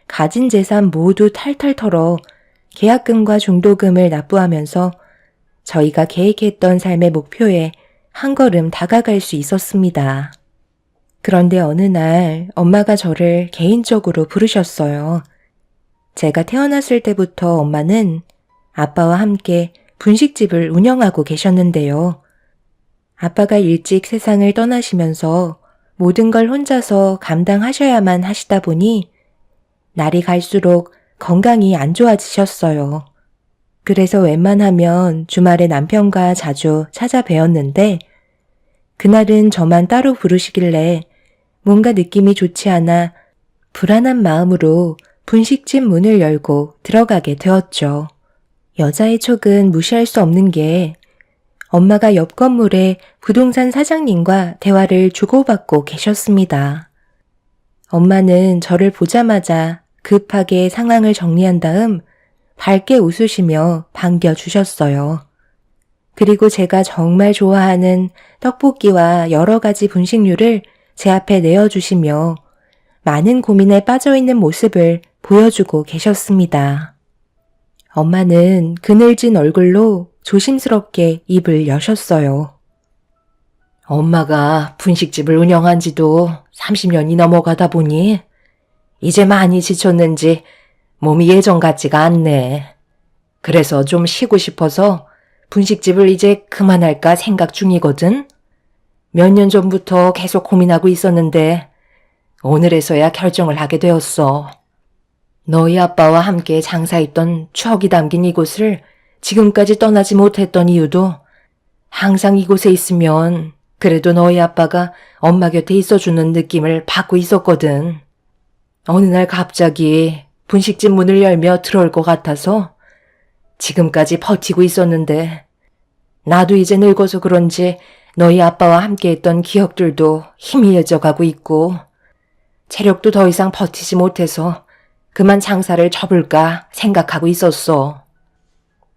가진 재산 모두 탈탈 털어 계약금과 중도금을 납부하면서 저희가 계획했던 삶의 목표에 한 걸음 다가갈 수 있었습니다. 그런데 어느 날 엄마가 저를 개인적으로 부르셨어요. 제가 태어났을 때부터 엄마는 아빠와 함께 분식집을 운영하고 계셨는데요. 아빠가 일찍 세상을 떠나시면서 모든 걸 혼자서 감당하셔야만 하시다 보니 날이 갈수록 건강이 안 좋아지셨어요. 그래서 웬만하면 주말에 남편과 자주 찾아뵈었는데 그날은 저만 따로 부르시길래 뭔가 느낌이 좋지 않아 불안한 마음으로 분식집 문을 열고 들어가게 되었죠. 여자의 촉은 무시할 수 없는 게 엄마가 옆 건물의 부동산 사장님과 대화를 주고받고 계셨습니다. 엄마는 저를 보자마자 급하게 상황을 정리한 다음 밝게 웃으시며 반겨주셨어요. 그리고 제가 정말 좋아하는 떡볶이와 여러 가지 분식류를 제 앞에 내어주시며 많은 고민에 빠져있는 모습을 보여주고 계셨습니다. 엄마는 그늘진 얼굴로 조심스럽게 입을 여셨어요. 엄마가 분식집을 운영한 지도 30년이 넘어가다 보니 이제 많이 지쳤는지 몸이 예전 같지가 않네. 그래서 좀 쉬고 싶어서 분식집을 이제 그만할까 생각 중이거든. 몇 년 전부터 계속 고민하고 있었는데 오늘에서야 결정을 하게 되었어. 너희 아빠와 함께 장사했던 추억이 담긴 이곳을 지금까지 떠나지 못했던 이유도 항상 이곳에 있으면 그래도 너희 아빠가 엄마 곁에 있어주는 느낌을 받고 있었거든. 어느 날 갑자기 분식집 문을 열며 들어올 것 같아서 지금까지 버티고 있었는데 나도 이제 늙어서 그런지 너희 아빠와 함께했던 기억들도 희미해져 가고 있고 체력도 더 이상 버티지 못해서 그만 장사를 접을까 생각하고 있었어.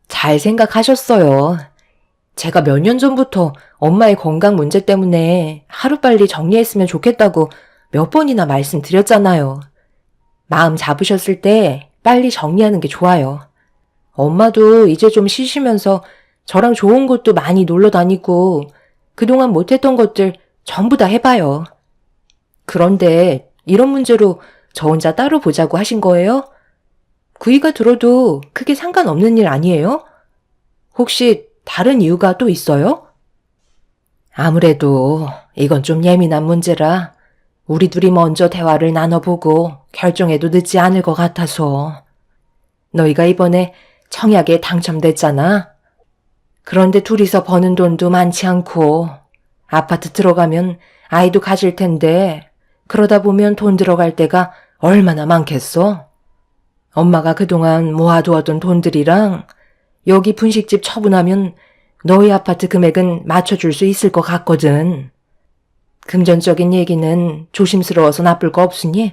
잘 생각하셨어요. 제가 몇 년 전부터 엄마의 건강 문제 때문에 하루빨리 정리했으면 좋겠다고 몇 번이나 말씀드렸잖아요. 마음 잡으셨을 때 빨리 정리하는 게 좋아요. 엄마도 이제 좀 쉬시면서 저랑 좋은 곳도 많이 놀러 다니고 그동안 못했던 것들 전부 다 해봐요. 그런데 이런 문제로 저 혼자 따로 보자고 하신 거예요? 구이가 들어도 크게 상관없는 일 아니에요? 혹시 다른 이유가 또 있어요? 아무래도 이건 좀 예민한 문제라 우리 둘이 먼저 대화를 나눠보고 결정해도 늦지 않을 것 같아서. 너희가 이번에 청약에 당첨됐잖아. 그런데 둘이서 버는 돈도 많지 않고 아파트 들어가면 아이도 가질 텐데 그러다 보면 돈 들어갈 때가 얼마나 많겠어? 엄마가 그동안 모아두었던 돈들이랑 여기 분식집 처분하면 너희 아파트 금액은 맞춰줄 수 있을 것 같거든. 금전적인 얘기는 조심스러워서 나쁠 거 없으니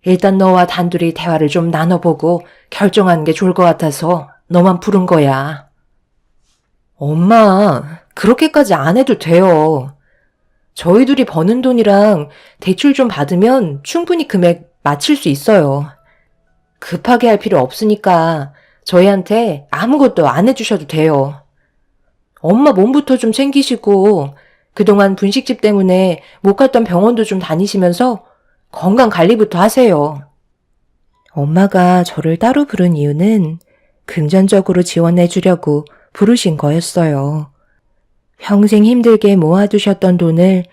일단 너와 단둘이 대화를 좀 나눠보고 결정하는 게 좋을 것 같아서 너만 부른 거야. 엄마, 그렇게까지 안 해도 돼요. 저희 둘이 버는 돈이랑 대출 좀 받으면 충분히 금액 맞출 수 있어요. 급하게 할 필요 없으니까 저희한테 아무것도 안 해주셔도 돼요. 엄마 몸부터 좀 챙기시고 그동안 분식집 때문에 못 갔던 병원도 좀 다니시면서 건강 관리부터 하세요. 엄마가 저를 따로 부른 이유는 금전적으로 지원해 주려고 부르신 거였어요. 평생 힘들게 모아두셨던 돈을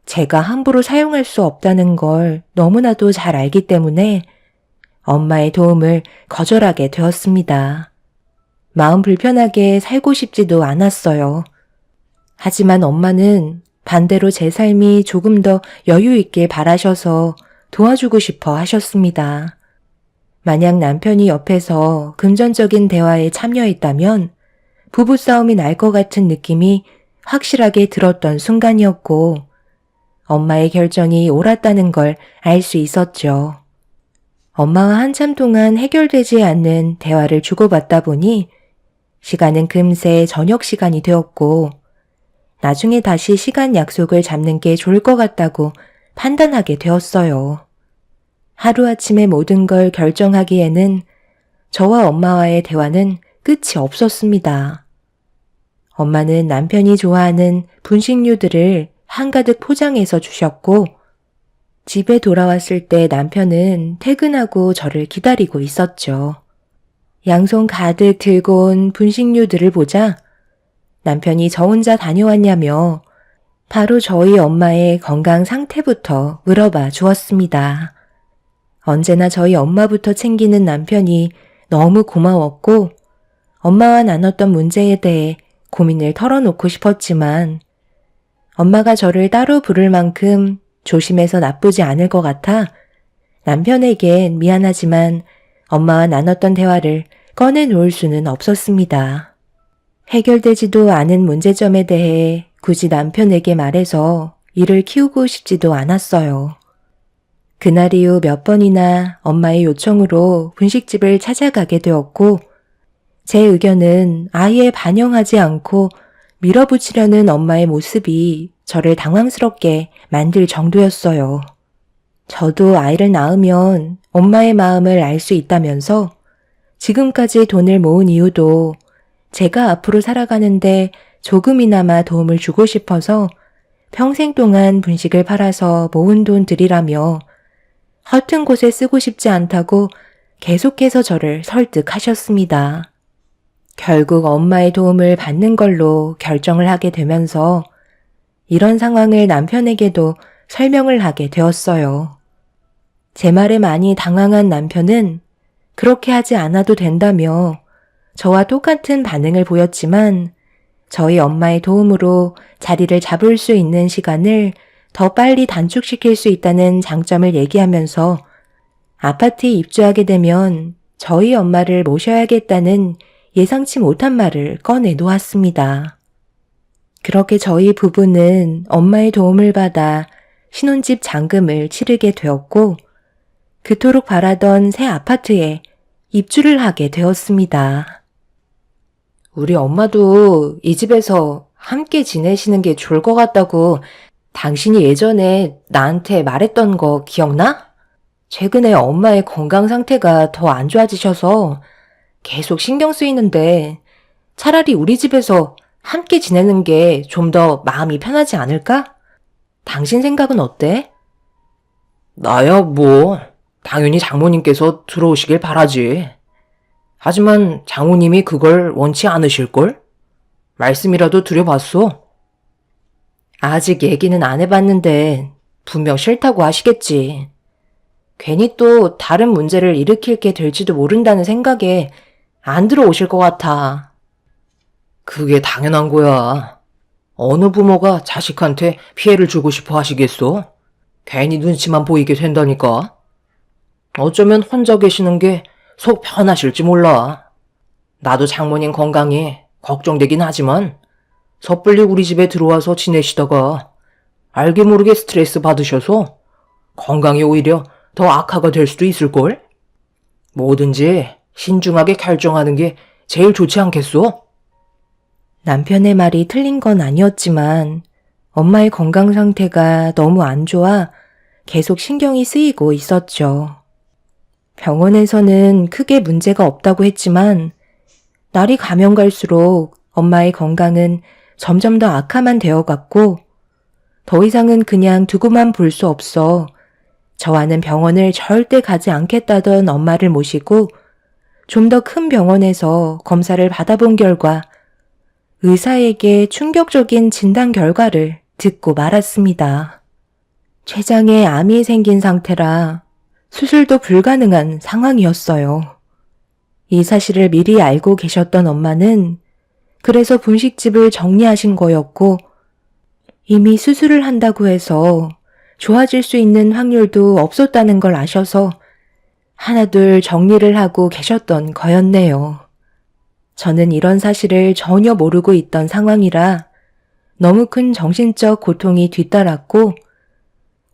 제가 함부로 사용할 수 없다는 걸 너무나도 잘 알기 때문에 엄마의 도움을 거절하게 되었습니다. 마음 불편하게 살고 싶지도 않았어요. 하지만 엄마는 반대로 제 삶이 조금 더 여유 있길 바라셔서 도와주고 싶어 하셨습니다. 만약 남편이 옆에서 금전적인 대화에 참여했다면 부부싸움이 날 것 같은 느낌이 확실하게 들었던 순간이었고 엄마의 결정이 옳았다는 걸 알 수 있었죠. 엄마와 한참 동안 해결되지 않는 대화를 주고받다 보니 시간은 금세 저녁 시간이 되었고 나중에 다시 시간 약속을 잡는 게 좋을 것 같다고 판단하게 되었어요. 하루아침에 모든 걸 결정하기에는 저와 엄마와의 대화는 끝이 없었습니다. 엄마는 남편이 좋아하는 분식류들을 한가득 포장해서 주셨고 집에 돌아왔을 때 남편은 퇴근하고 저를 기다리고 있었죠. 양손 가득 들고 온 분식류들을 보자 남편이 저 혼자 다녀왔냐며 바로 저희 엄마의 건강 상태부터 물어봐 주었습니다. 언제나 저희 엄마부터 챙기는 남편이 너무 고마웠고 엄마와 나눴던 문제에 대해 고민을 털어놓고 싶었지만 엄마가 저를 따로 부를 만큼 조심해서 나쁘지 않을 것 같아 남편에겐 미안하지만 엄마와 나눴던 대화를 꺼내놓을 수는 없었습니다. 해결되지도 않은 문제점에 대해 굳이 남편에게 말해서 일을 키우고 싶지도 않았어요. 그날 이후 몇 번이나 엄마의 요청으로 분식집을 찾아가게 되었고 제 의견은 아예 반영하지 않고 밀어붙이려는 엄마의 모습이 저를 당황스럽게 만들 정도였어요. 저도 아이를 낳으면 엄마의 마음을 알 수 있다면서 지금까지 돈을 모은 이유도 제가 앞으로 살아가는데 조금이나마 도움을 주고 싶어서 평생 동안 분식을 팔아서 모은 돈들이라며 허튼 곳에 쓰고 싶지 않다고 계속해서 저를 설득하셨습니다. 결국 엄마의 도움을 받는 걸로 결정을 하게 되면서 이런 상황을 남편에게도 설명을 하게 되었어요. 제 말에 많이 당황한 남편은 그렇게 하지 않아도 된다며 저와 똑같은 반응을 보였지만 저희 엄마의 도움으로 자리를 잡을 수 있는 시간을 더 빨리 단축시킬 수 있다는 장점을 얘기하면서 아파트에 입주하게 되면 저희 엄마를 모셔야겠다는 예상치 못한 말을 꺼내 놓았습니다. 그렇게 저희 부부는 엄마의 도움을 받아 신혼집 잔금을 치르게 되었고 그토록 바라던 새 아파트에 입주를 하게 되었습니다. 우리 엄마도 이 집에서 함께 지내시는 게 좋을 것 같다고 당신이 예전에 나한테 말했던 거 기억나? 최근에 엄마의 건강 상태가 더 안 좋아지셔서 계속 신경 쓰이는데 차라리 우리 집에서 함께 지내는 게 좀 더 마음이 편하지 않을까? 당신 생각은 어때? 나야 뭐 당연히 장모님께서 들어오시길 바라지. 하지만 장모님이 그걸 원치 않으실걸? 말씀이라도 드려봤어. 아직 얘기는 안 해봤는데 분명 싫다고 하시겠지. 괜히 또 다른 문제를 일으킬 게 될지도 모른다는 생각에 안 들어오실 것 같아. 그게 당연한 거야. 어느 부모가 자식한테 피해를 주고 싶어 하시겠어? 괜히 눈치만 보이게 된다니까. 어쩌면 혼자 계시는 게 속 편하실지 몰라. 나도 장모님 건강이 걱정되긴 하지만 섣불리 우리 집에 들어와서 지내시다가 알게 모르게 스트레스 받으셔서 건강이 오히려 더 악화가 될 수도 있을걸? 뭐든지 신중하게 결정하는 게 제일 좋지 않겠소? 남편의 말이 틀린 건 아니었지만 엄마의 건강 상태가 너무 안 좋아 계속 신경이 쓰이고 있었죠. 병원에서는 크게 문제가 없다고 했지만 날이 가면 갈수록 엄마의 건강은 점점 더 악화만 되어갔고 더 이상은 그냥 두고만 볼 수 없어 저와는 병원을 절대 가지 않겠다던 엄마를 모시고 좀 더 큰 병원에서 검사를 받아본 결과 의사에게 충격적인 진단 결과를 듣고 말았습니다. 췌장에 암이 생긴 상태라 수술도 불가능한 상황이었어요. 이 사실을 미리 알고 계셨던 엄마는 그래서 분식집을 정리하신 거였고 이미 수술을 한다고 해서 좋아질 수 있는 확률도 없었다는 걸 아셔서 하나둘 정리를 하고 계셨던 거였네요. 저는 이런 사실을 전혀 모르고 있던 상황이라 너무 큰 정신적 고통이 뒤따랐고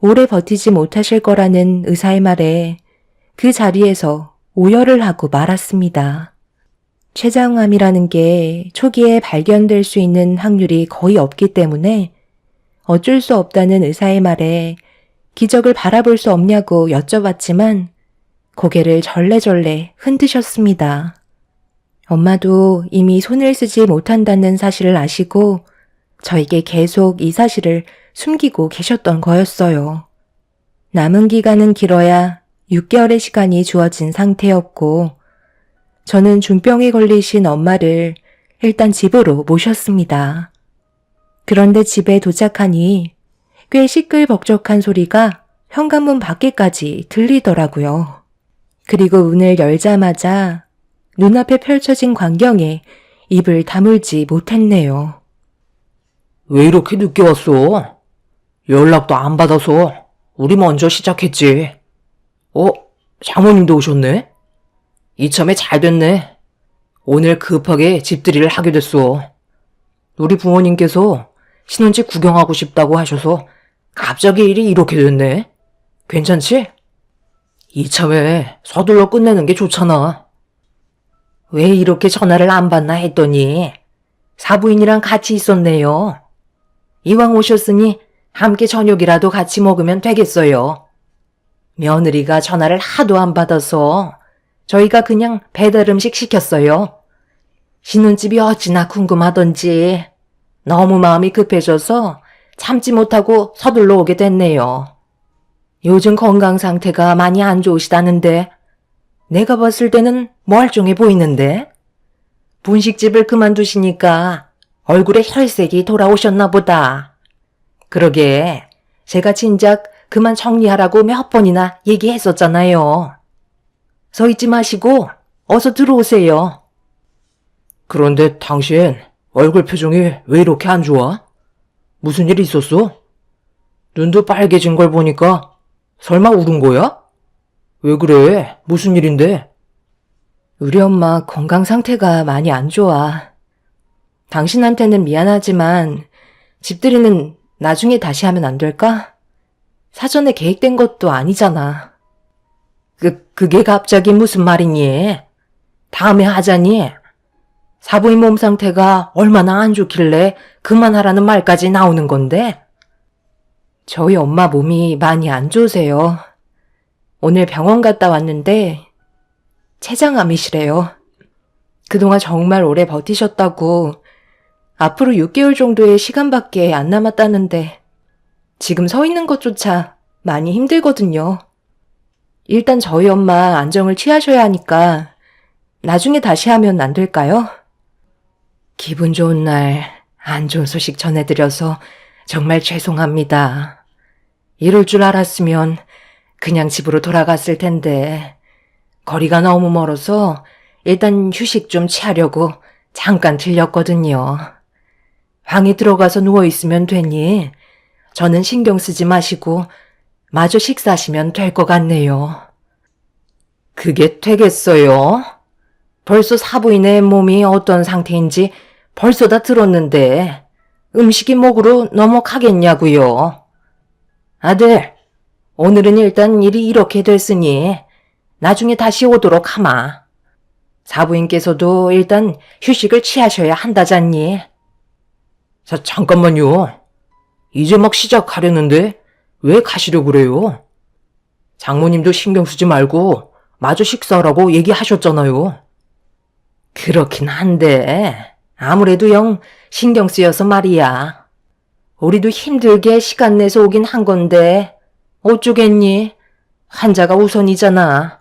오래 버티지 못하실 거라는 의사의 말에 그 자리에서 오열을 하고 말았습니다. 췌장암이라는 게 초기에 발견될 수 있는 확률이 거의 없기 때문에 어쩔 수 없다는 의사의 말에 기적을 바라볼 수 없냐고 여쭤봤지만 고개를 절레절레 흔드셨습니다. 엄마도 이미 손을 쓰지 못한다는 사실을 아시고 저에게 계속 이 사실을 숨기고 계셨던 거였어요. 남은 기간은 길어야 6개월의 시간이 주어진 상태였고 저는 중병에 걸리신 엄마를 일단 집으로 모셨습니다. 그런데 집에 도착하니 꽤 시끌벅적한 소리가 현관문 밖에까지 들리더라고요. 그리고 문을 열자마자 눈앞에 펼쳐진 광경에 입을 다물지 못했네요. 왜 이렇게 늦게 왔어? 연락도 안 받아서 우리 먼저 시작했지. 장모님도 오셨네? 이참에 잘 됐네. 오늘 급하게 집들이를 하게 됐어. 우리 부모님께서 신혼집 구경하고 싶다고 하셔서 갑자기 일이 이렇게 됐네. 괜찮지? 이참에 서둘러 끝내는 게 좋잖아. 왜 이렇게 전화를 안 받나 했더니 사부인이랑 같이 있었네요. 이왕 오셨으니 함께 저녁이라도 같이 먹으면 되겠어요. 며느리가 전화를 하도 안 받아서 저희가 그냥 배달 음식 시켰어요. 신혼집이 어찌나 궁금하던지 너무 마음이 급해져서 참지 못하고 서둘러 오게 됐네요. 요즘 건강 상태가 많이 안 좋으시다는데 내가 봤을 때는 멀쩡해 보이는데 분식집을 그만두시니까 얼굴에 혈색이 돌아오셨나 보다. 그러게 제가 진작 그만 정리하라고 몇 번이나 얘기했었잖아요. 서 있지 마시고 어서 들어오세요. 그런데 당신 얼굴 표정이 왜 이렇게 안 좋아? 무슨 일 있었어? 눈도 빨개진 걸 보니까 설마 울은 거야? 왜 그래? 무슨 일인데? 우리 엄마 건강 상태가 많이 안 좋아. 당신한테는 미안하지만 집들이는 나중에 다시 하면 안 될까? 사전에 계획된 것도 아니잖아. 그게 갑자기 무슨 말이니? 다음에 하자니? 사부인 몸 상태가 얼마나 안 좋길래 그만하라는 말까지 나오는 건데? 저희 엄마 몸이 많이 안 좋으세요. 오늘 병원 갔다 왔는데 췌장암이시래요. 그동안 정말 오래 버티셨다고 앞으로 6개월 정도의 시간밖에 안 남았다는데 지금 서 있는 것조차 많이 힘들거든요. 일단 저희 엄마 안정을 취하셔야 하니까 나중에 다시 하면 안 될까요? 기분 좋은 날 안 좋은 소식 전해드려서 정말 죄송합니다. 이럴 줄 알았으면 그냥 집으로 돌아갔을 텐데 거리가 너무 멀어서 일단 휴식 좀 취하려고 잠깐 들렸거든요. 방에 들어가서 누워있으면 되니 저는 신경 쓰지 마시고 마저 식사하시면 될 것 같네요. 그게 되겠어요? 벌써 사부인의 몸이 어떤 상태인지 벌써 다 들었는데 음식이 목으로 넘어가겠냐고요. 아들, 오늘은 일단 일이 이렇게 됐으니 나중에 다시 오도록 하마. 사부인께서도 일단 휴식을 취하셔야 한다잖니. 잠깐만요. 이제 막 시작하려는데 왜 가시려고 그래요? 장모님도 신경 쓰지 말고 마저 식사하라고 얘기하셨잖아요. 그렇긴 한데 아무래도 영 신경 쓰여서 말이야. 우리도 힘들게 시간 내서 오긴 한 건데 어쩌겠니? 환자가 우선이잖아.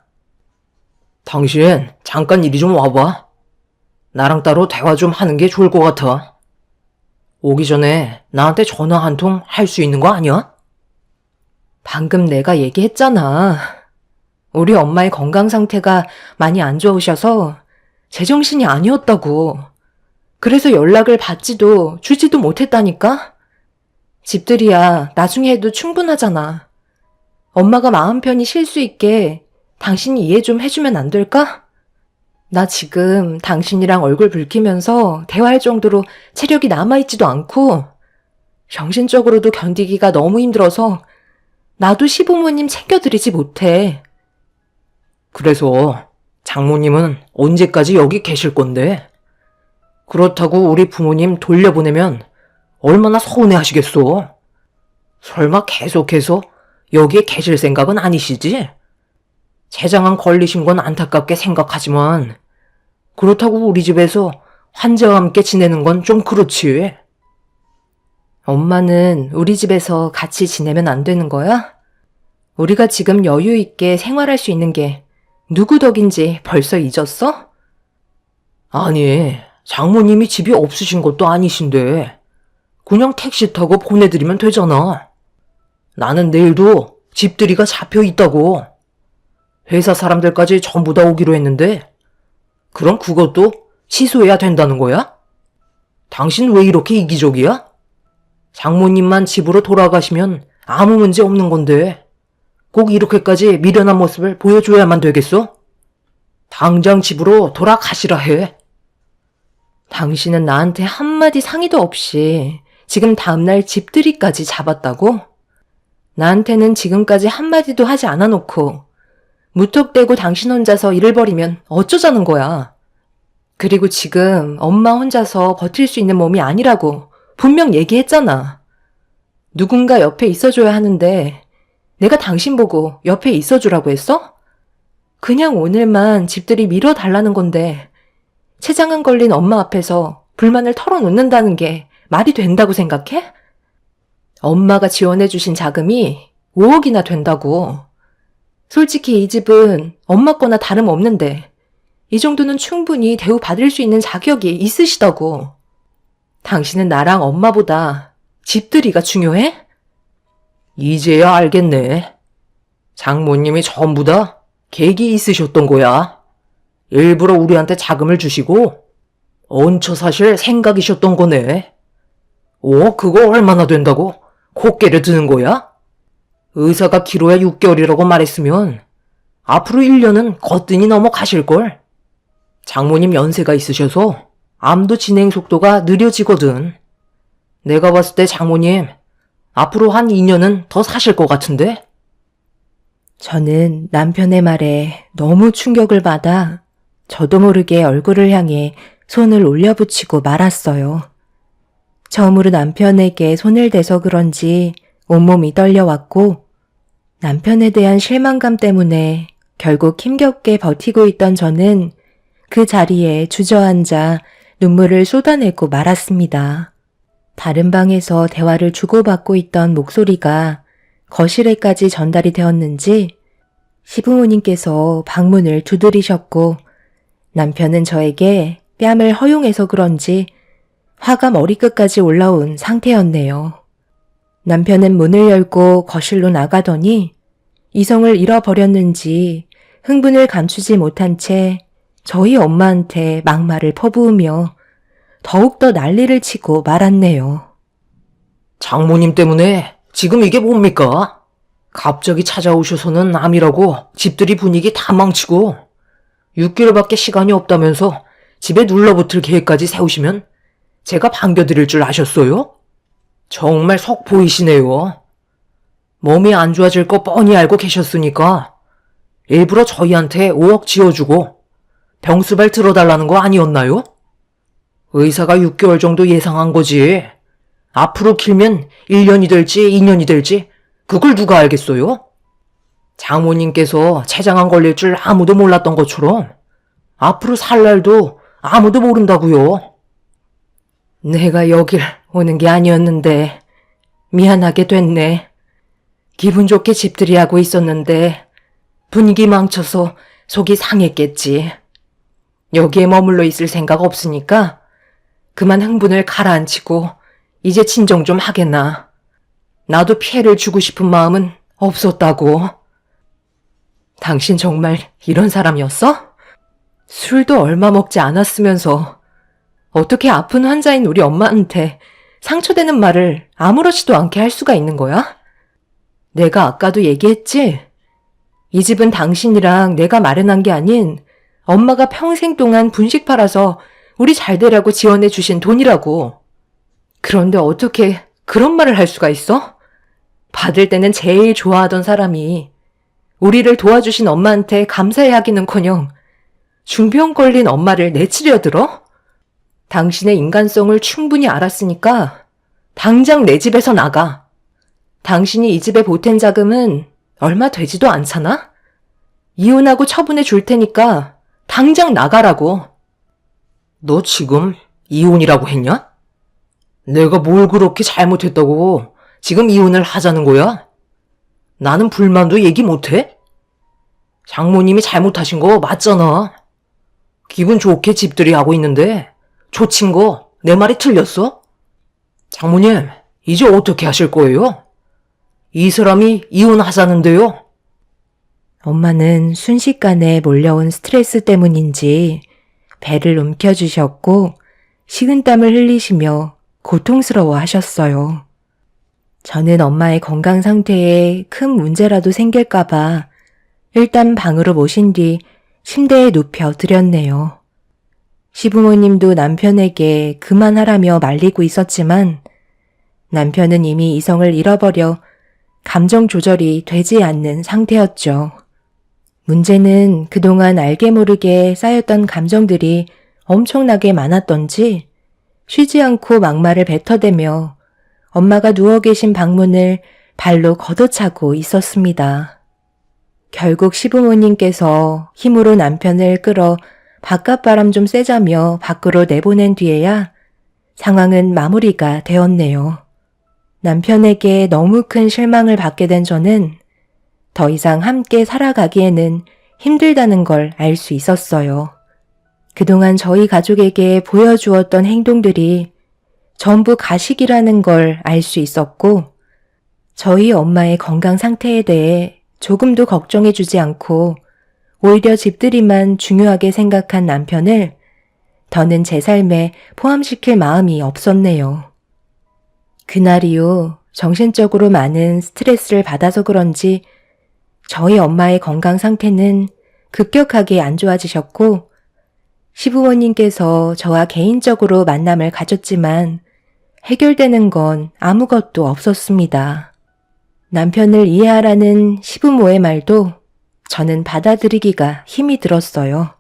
당신 잠깐 이리 좀 와봐. 나랑 따로 대화 좀 하는 게 좋을 것 같아. 오기 전에 나한테 전화 한 통 할 수 있는 거 아니야? 방금 내가 얘기했잖아. 우리 엄마의 건강 상태가 많이 안 좋으셔서 제정신이 아니었다고. 그래서 연락을 받지도 주지도 못했다니까? 집들이야 나중에 해도 충분하잖아. 엄마가 마음 편히 쉴 수 있게 당신이 이해 좀 해주면 안 될까? 나 지금 당신이랑 얼굴 붉히면서 대화할 정도로 체력이 남아있지도 않고 정신적으로도 견디기가 너무 힘들어서 나도 시부모님 챙겨드리지 못해. 그래서 장모님은 언제까지 여기 계실 건데? 그렇다고 우리 부모님 돌려보내면 얼마나 서운해하시겠어? 설마 계속해서 여기에 계실 생각은 아니시지? 췌장암 걸리신 건 안타깝게 생각하지만 그렇다고 우리 집에서 환자와 함께 지내는 건 좀 그렇지. 엄마는 우리 집에서 같이 지내면 안 되는 거야? 우리가 지금 여유 있게 생활할 수 있는 게 누구 덕인지 벌써 잊었어? 아니, 장모님이 집이 없으신 것도 아니신데 그냥 택시 타고 보내드리면 되잖아. 나는 내일도 집들이가 잡혀 있다고. 회사 사람들까지 전부 다 오기로 했는데 그럼 그것도 취소해야 된다는 거야? 당신 왜 이렇게 이기적이야? 장모님만 집으로 돌아가시면 아무 문제 없는 건데 꼭 이렇게까지 미련한 모습을 보여줘야만 되겠어? 당장 집으로 돌아가시라 해. 당신은 나한테 한마디 상의도 없이 지금 다음날 집들이까지 잡았다고? 나한테는 지금까지 한마디도 하지 않아놓고 무턱대고 당신 혼자서 일을 벌이면 어쩌자는 거야. 그리고 지금 엄마 혼자서 버틸 수 있는 몸이 아니라고 분명 얘기했잖아. 누군가 옆에 있어줘야 하는데 내가 당신 보고 옆에 있어주라고 했어? 그냥 오늘만 집들이 미뤄달라는 건데 췌장암 걸린 엄마 앞에서 불만을 털어놓는다는 게 말이 된다고 생각해? 엄마가 지원해주신 자금이 5억이나 된다고. 솔직히 이 집은 엄마 거나 다름없는데 이 정도는 충분히 대우받을 수 있는 자격이 있으시다고. 당신은 나랑 엄마보다 집들이가 중요해? 이제야 알겠네. 장모님이 전부 다 계획이 있으셨던 거야. 일부러 우리한테 자금을 주시고 얹혀 사실 생각이셨던 거네. 그거 얼마나 된다고 코끼를 드는 거야? 의사가 기로야 6개월이라고 말했으면 앞으로 1년은 거뜬히 넘어가실걸. 장모님 연세가 있으셔서 암도 진행 속도가 느려지거든. 내가 봤을 때 장모님 앞으로 한 2년은 더 사실 것 같은데? 저는 남편의 말에 너무 충격을 받아 저도 모르게 얼굴을 향해 손을 올려붙이고 말았어요. 처음으로 남편에게 손을 대서 그런지 온몸이 떨려왔고 남편에 대한 실망감 때문에 결국 힘겹게 버티고 있던 저는 그 자리에 주저앉아 눈물을 쏟아내고 말았습니다. 다른 방에서 대화를 주고받고 있던 목소리가 거실에까지 전달이 되었는지 시부모님께서 방문을 두드리셨고 남편은 저에게 뺨을 허용해서 그런지 화가 머리끝까지 올라온 상태였네요. 남편은 문을 열고 거실로 나가더니 이성을 잃어버렸는지 흥분을 감추지 못한 채 저희 엄마한테 막말을 퍼부으며 더욱더 난리를 치고 말았네요. 장모님 때문에 지금 이게 뭡니까? 갑자기 찾아오셔서는 암이라고 집들이 분위기 다 망치고 6개월밖에 시간이 없다면서 집에 눌러붙을 계획까지 세우시면 제가 반겨드릴 줄 아셨어요? 정말 속 보이시네요. 몸이 안 좋아질 거 뻔히 알고 계셨으니까 일부러 저희한테 5억 지어주고 병수발 들어달라는 거 아니었나요? 의사가 6개월 정도 예상한 거지. 앞으로 길면 1년이 될지 2년이 될지 그걸 누가 알겠어요? 장모님께서 췌장암 걸릴 줄 아무도 몰랐던 것처럼 앞으로 살 날도 아무도 모른다고요. 내가 여길 오는 게 아니었는데 미안하게 됐네. 기분 좋게 집들이 하고 있었는데 분위기 망쳐서 속이 상했겠지. 여기에 머물러 있을 생각 없으니까 그만 흥분을 가라앉히고 이제 진정 좀 하겠나. 나도 피해를 주고 싶은 마음은 없었다고. 당신 정말 이런 사람이었어? 술도 얼마 먹지 않았으면서 어떻게 아픈 환자인 우리 엄마한테 상처되는 말을 아무렇지도 않게 할 수가 있는 거야? 내가 아까도 얘기했지? 이 집은 당신이랑 내가 마련한 게 아닌 엄마가 평생 동안 분식 팔아서 우리 잘 되라고 지원해 주신 돈이라고. 그런데 어떻게 그런 말을 할 수가 있어? 받을 때는 제일 좋아하던 사람이 우리를 도와주신 엄마한테 감사해 하기는커녕 중병 걸린 엄마를 내치려 들어? 당신의 인간성을 충분히 알았으니까 당장 내 집에서 나가. 당신이 이 집에 보탠 자금은 얼마 되지도 않잖아? 이혼하고 처분해 줄 테니까 당장 나가라고. 너 지금 이혼이라고 했냐? 내가 뭘 그렇게 잘못했다고 지금 이혼을 하자는 거야? 나는 불만도 얘기 못해? 장모님이 잘못하신 거 맞잖아. 기분 좋게 집들이 하고 있는데 조친 거 내 말이 틀렸어? 장모님, 이제 어떻게 하실 거예요? 이 사람이 이혼하자는데요. 엄마는 순식간에 몰려온 스트레스 때문인지 배를 움켜쥐셨고 식은땀을 흘리시며 고통스러워 하셨어요. 저는 엄마의 건강 상태에 큰 문제라도 생길까봐 일단 방으로 모신 뒤 침대에 눕혀 드렸네요. 시부모님도 남편에게 그만하라며 말리고 있었지만 남편은 이미 이성을 잃어버려 감정 조절이 되지 않는 상태였죠. 문제는 그동안 알게 모르게 쌓였던 감정들이 엄청나게 많았던지 쉬지 않고 막말을 뱉어대며 엄마가 누워 계신 방문을 발로 걷어차고 있었습니다. 결국 시부모님께서 힘으로 남편을 끌어 바깥바람 좀 쐬자며 밖으로 내보낸 뒤에야 상황은 마무리가 되었네요. 남편에게 너무 큰 실망을 받게 된 저는 더 이상 함께 살아가기에는 힘들다는 걸 알 수 있었어요. 그동안 저희 가족에게 보여주었던 행동들이 전부 가식이라는 걸 알 수 있었고 저희 엄마의 건강 상태에 대해 조금도 걱정해주지 않고 오히려 집들이만 중요하게 생각한 남편을 더는 제 삶에 포함시킬 마음이 없었네요. 그날 이후 정신적으로 많은 스트레스를 받아서 그런지 저희 엄마의 건강 상태는 급격하게 안 좋아지셨고 시부모님께서 저와 개인적으로 만남을 가졌지만 해결되는 건 아무것도 없었습니다. 남편을 이해하라는 시부모의 말도 저는 받아들이기가 힘이 들었어요.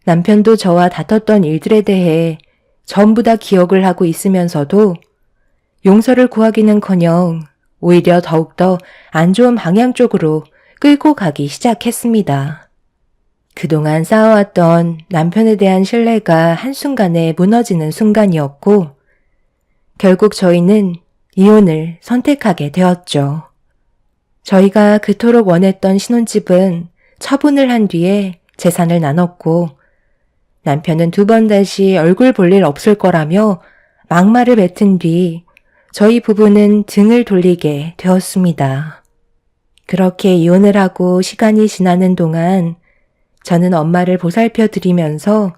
남편도 저와 다퉜던 일들에 대해 전부 다 기억을 하고 있으면서도 용서를 구하기는커녕 오히려 더욱더 안 좋은 방향 쪽으로 끌고 가기 시작했습니다. 그동안 쌓아왔던 남편에 대한 신뢰가 한순간에 무너지는 순간이었고 결국 저희는 이혼을 선택하게 되었죠. 저희가 그토록 원했던 신혼집은 처분을 한 뒤에 재산을 나눴고 남편은 2번 다시 얼굴 볼 일 없을 거라며 막말을 뱉은 뒤 저희 부부는 등을 돌리게 되었습니다. 그렇게 이혼을 하고 시간이 지나는 동안 저는 엄마를 보살펴 드리면서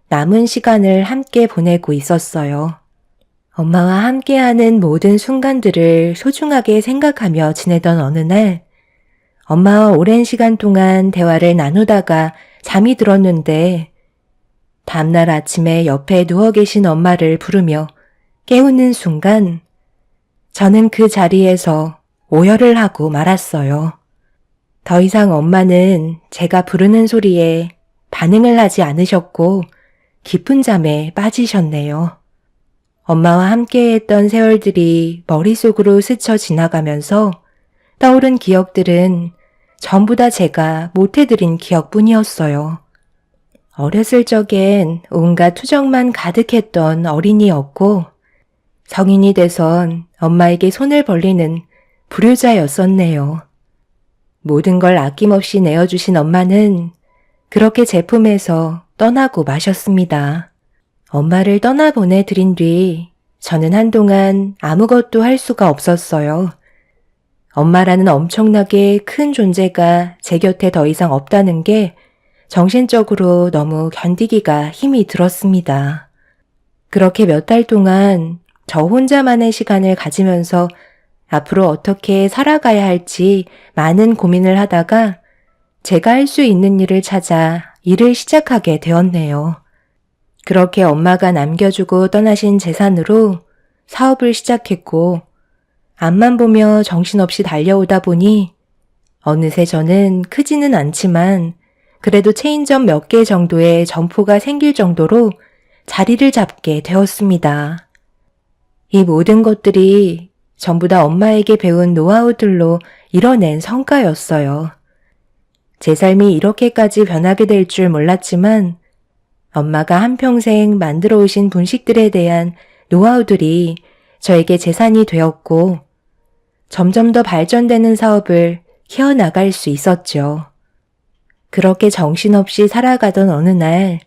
남은 시간을 함께 보내고 있었어요. 엄마와 함께하는 모든 순간들을 소중하게 생각하며 지내던 어느 날 엄마와 오랜 시간 동안 대화를 나누다가 잠이 들었는데 다음날 아침에 옆에 누워 계신 엄마를 부르며 깨우는 순간 저는 그 자리에서 오열을 하고 말았어요. 더 이상 엄마는 제가 부르는 소리에 반응을 하지 않으셨고 깊은 잠에 빠지셨네요. 엄마와 함께했던 세월들이 머릿속으로 스쳐 지나가면서 떠오른 기억들은 전부 다 제가 못해드린 기억뿐이었어요. 어렸을 적엔 온갖 투정만 가득했던 어린이였고 성인이 돼선 엄마에게 손을 벌리는 불효자였었네요. 모든 걸 아낌없이 내어주신 엄마는 그렇게 제 품에서 떠나고 마셨습니다. 엄마를 떠나보내드린 뒤 저는 한동안 아무것도 할 수가 없었어요. 엄마라는 엄청나게 큰 존재가 제 곁에 더 이상 없다는 게 정신적으로 너무 견디기가 힘이 들었습니다. 그렇게 몇 달 동안 저 혼자만의 시간을 가지면서 앞으로 어떻게 살아가야 할지 많은 고민을 하다가 제가 할 수 있는 일을 찾아 일을 시작하게 되었네요. 그렇게 엄마가 남겨주고 떠나신 재산으로 사업을 시작했고 앞만 보며 정신없이 달려오다 보니 어느새 저는 크지는 않지만 그래도 체인점 몇 개 정도의 점포가 생길 정도로 자리를 잡게 되었습니다. 이 모든 것들이 전부 다 엄마에게 배운 노하우들로 이뤄낸 성과였어요. 제 삶이 이렇게까지 변하게 될 줄 몰랐지만 엄마가 한평생 만들어 오신 분식들에 대한 노하우들이 저에게 재산이 되었고 점점 더 발전되는 사업을 키워나갈 수 있었죠. 그렇게 정신없이 살아가던 어느 날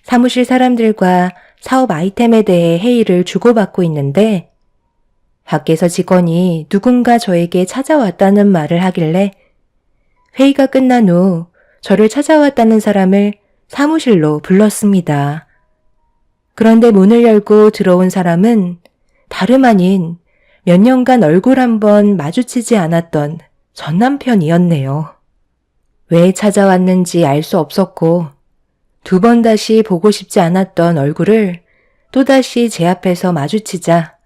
사무실 사람들과 사업 아이템에 대해 회의를 주고받고 있는데 밖에서 직원이 누군가 저에게 찾아왔다는 말을 하길래 회의가 끝난 후 저를 찾아왔다는 사람을 사무실로 불렀습니다. 그런데 문을 열고 들어온 사람은 다름 아닌 몇 년간 얼굴 한번 마주치지 않았던 전 남편이었네요. 왜 찾아왔는지 알 수 없었고 2번 다시 보고 싶지 않았던 얼굴을 또다시 제 앞에서 마주치자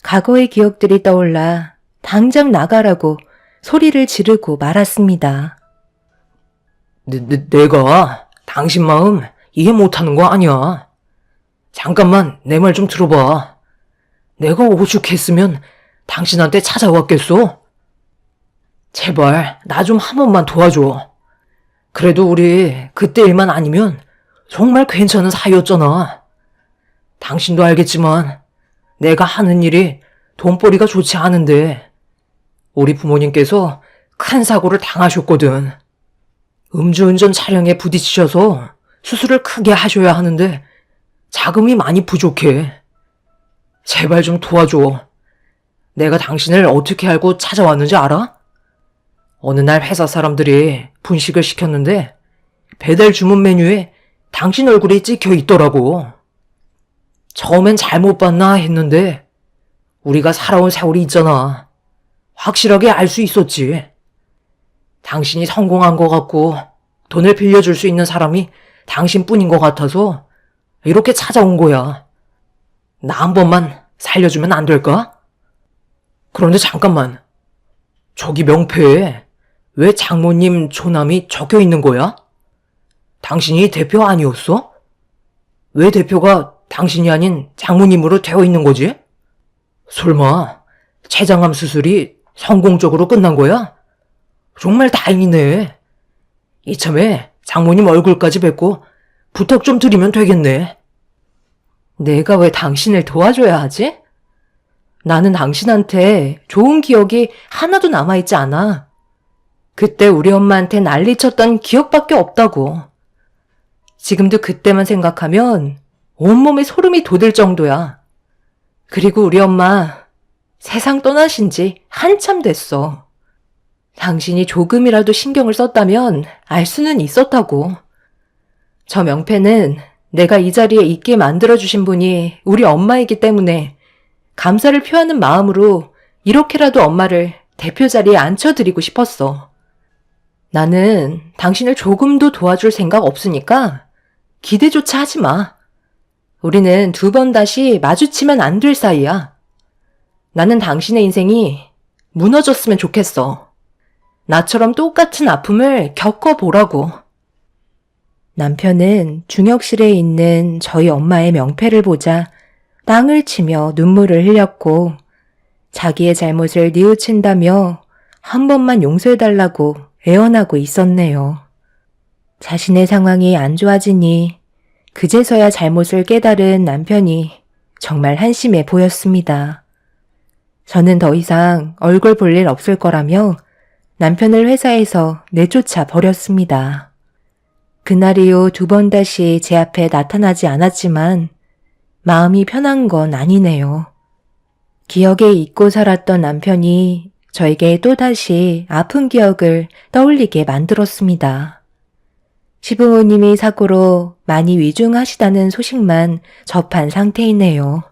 과거의 기억들이 떠올라 당장 나가라고 소리를 지르고 말았습니다. 내가 당신 마음 이해 못하는 거 아니야. 잠깐만 내 말 좀 들어봐. 내가 오죽했으면 당신한테 찾아왔겠어? 제발 나 좀 한 번만 도와줘. 그래도 우리 그때 일만 아니면 정말 괜찮은 사이였잖아. 당신도 알겠지만 내가 하는 일이 돈벌이가 좋지 않은데 우리 부모님께서 큰 사고를 당하셨거든. 음주운전 차량에 부딪히셔서 수술을 크게 하셔야 하는데 자금이 많이 부족해. 제발 좀 도와줘. 내가 당신을 어떻게 알고 찾아왔는지 알아? 어느 날 회사 사람들이 분식을 시켰는데 배달 주문 메뉴에 당신 얼굴이 찍혀 있더라고. 처음엔 잘못 봤나 했는데 우리가 살아온 세월이 있잖아. 확실하게 알 수 있었지. 당신이 성공한 것 같고 돈을 빌려줄 수 있는 사람이 당신뿐인 것 같아서 이렇게 찾아온 거야. 나 한 번만 살려주면 안 될까? 그런데 잠깐만. 저기 명패에 왜 장모님 조남이 적혀 있는 거야? 당신이 대표 아니었어? 왜 대표가 당신이 아닌 장모님으로 되어 있는 거지? 설마 췌장암 수술이 성공적으로 끝난 거야? 정말 다행이네. 이참에 장모님 얼굴까지 뵙고 부탁 좀 드리면 되겠네. 내가 왜 당신을 도와줘야 하지? 나는 당신한테 좋은 기억이 하나도 남아있지 않아. 그때 우리 엄마한테 난리쳤던 기억밖에 없다고. 지금도 그때만 생각하면 온몸에 소름이 돋을 정도야. 그리고 우리 엄마 세상 떠나신 지 한참 됐어. 당신이 조금이라도 신경을 썼다면 알 수는 있었다고. 저 명패는 내가 이 자리에 있게 만들어주신 분이 우리 엄마이기 때문에 감사를 표하는 마음으로 이렇게라도 엄마를 대표 자리에 앉혀드리고 싶었어. 나는 당신을 조금도 도와줄 생각 없으니까 기대조차 하지 마. 우리는 두 번 다시 마주치면 안 될 사이야. 나는 당신의 인생이 무너졌으면 좋겠어. 나처럼 똑같은 아픔을 겪어보라고. 남편은 중역실에 있는 저희 엄마의 명패를 보자 땅을 치며 눈물을 흘렸고 자기의 잘못을 뉘우친다며 한 번만 용서해달라고 애원하고 있었네요. 자신의 상황이 안 좋아지니 그제서야 잘못을 깨달은 남편이 정말 한심해 보였습니다. 저는 더 이상 얼굴 볼 일 없을 거라며 남편을 회사에서 내쫓아 버렸습니다. 그날 이후 두 번 다시 제 앞에 나타나지 않았지만 마음이 편한 건 아니네요. 기억에 잊고 살았던 남편이 저에게 또다시 아픈 기억을 떠올리게 만들었습니다. 시부모님이 사고로 많이 위중하시다는 소식만 접한 상태이네요.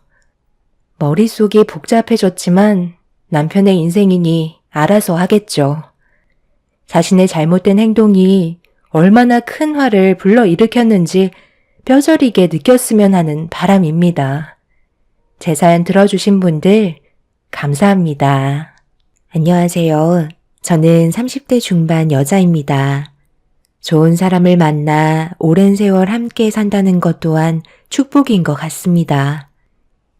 머릿속이 복잡해졌지만 남편의 인생이니 알아서 하겠죠. 자신의 잘못된 행동이 얼마나 큰 화를 불러일으켰는지 뼈저리게 느꼈으면 하는 바람입니다. 제 사연 들어주신 분들 감사합니다. 안녕하세요. 저는 30대 중반 여자입니다. 좋은 사람을 만나 오랜 세월 함께 산다는 것 또한 축복인 것 같습니다.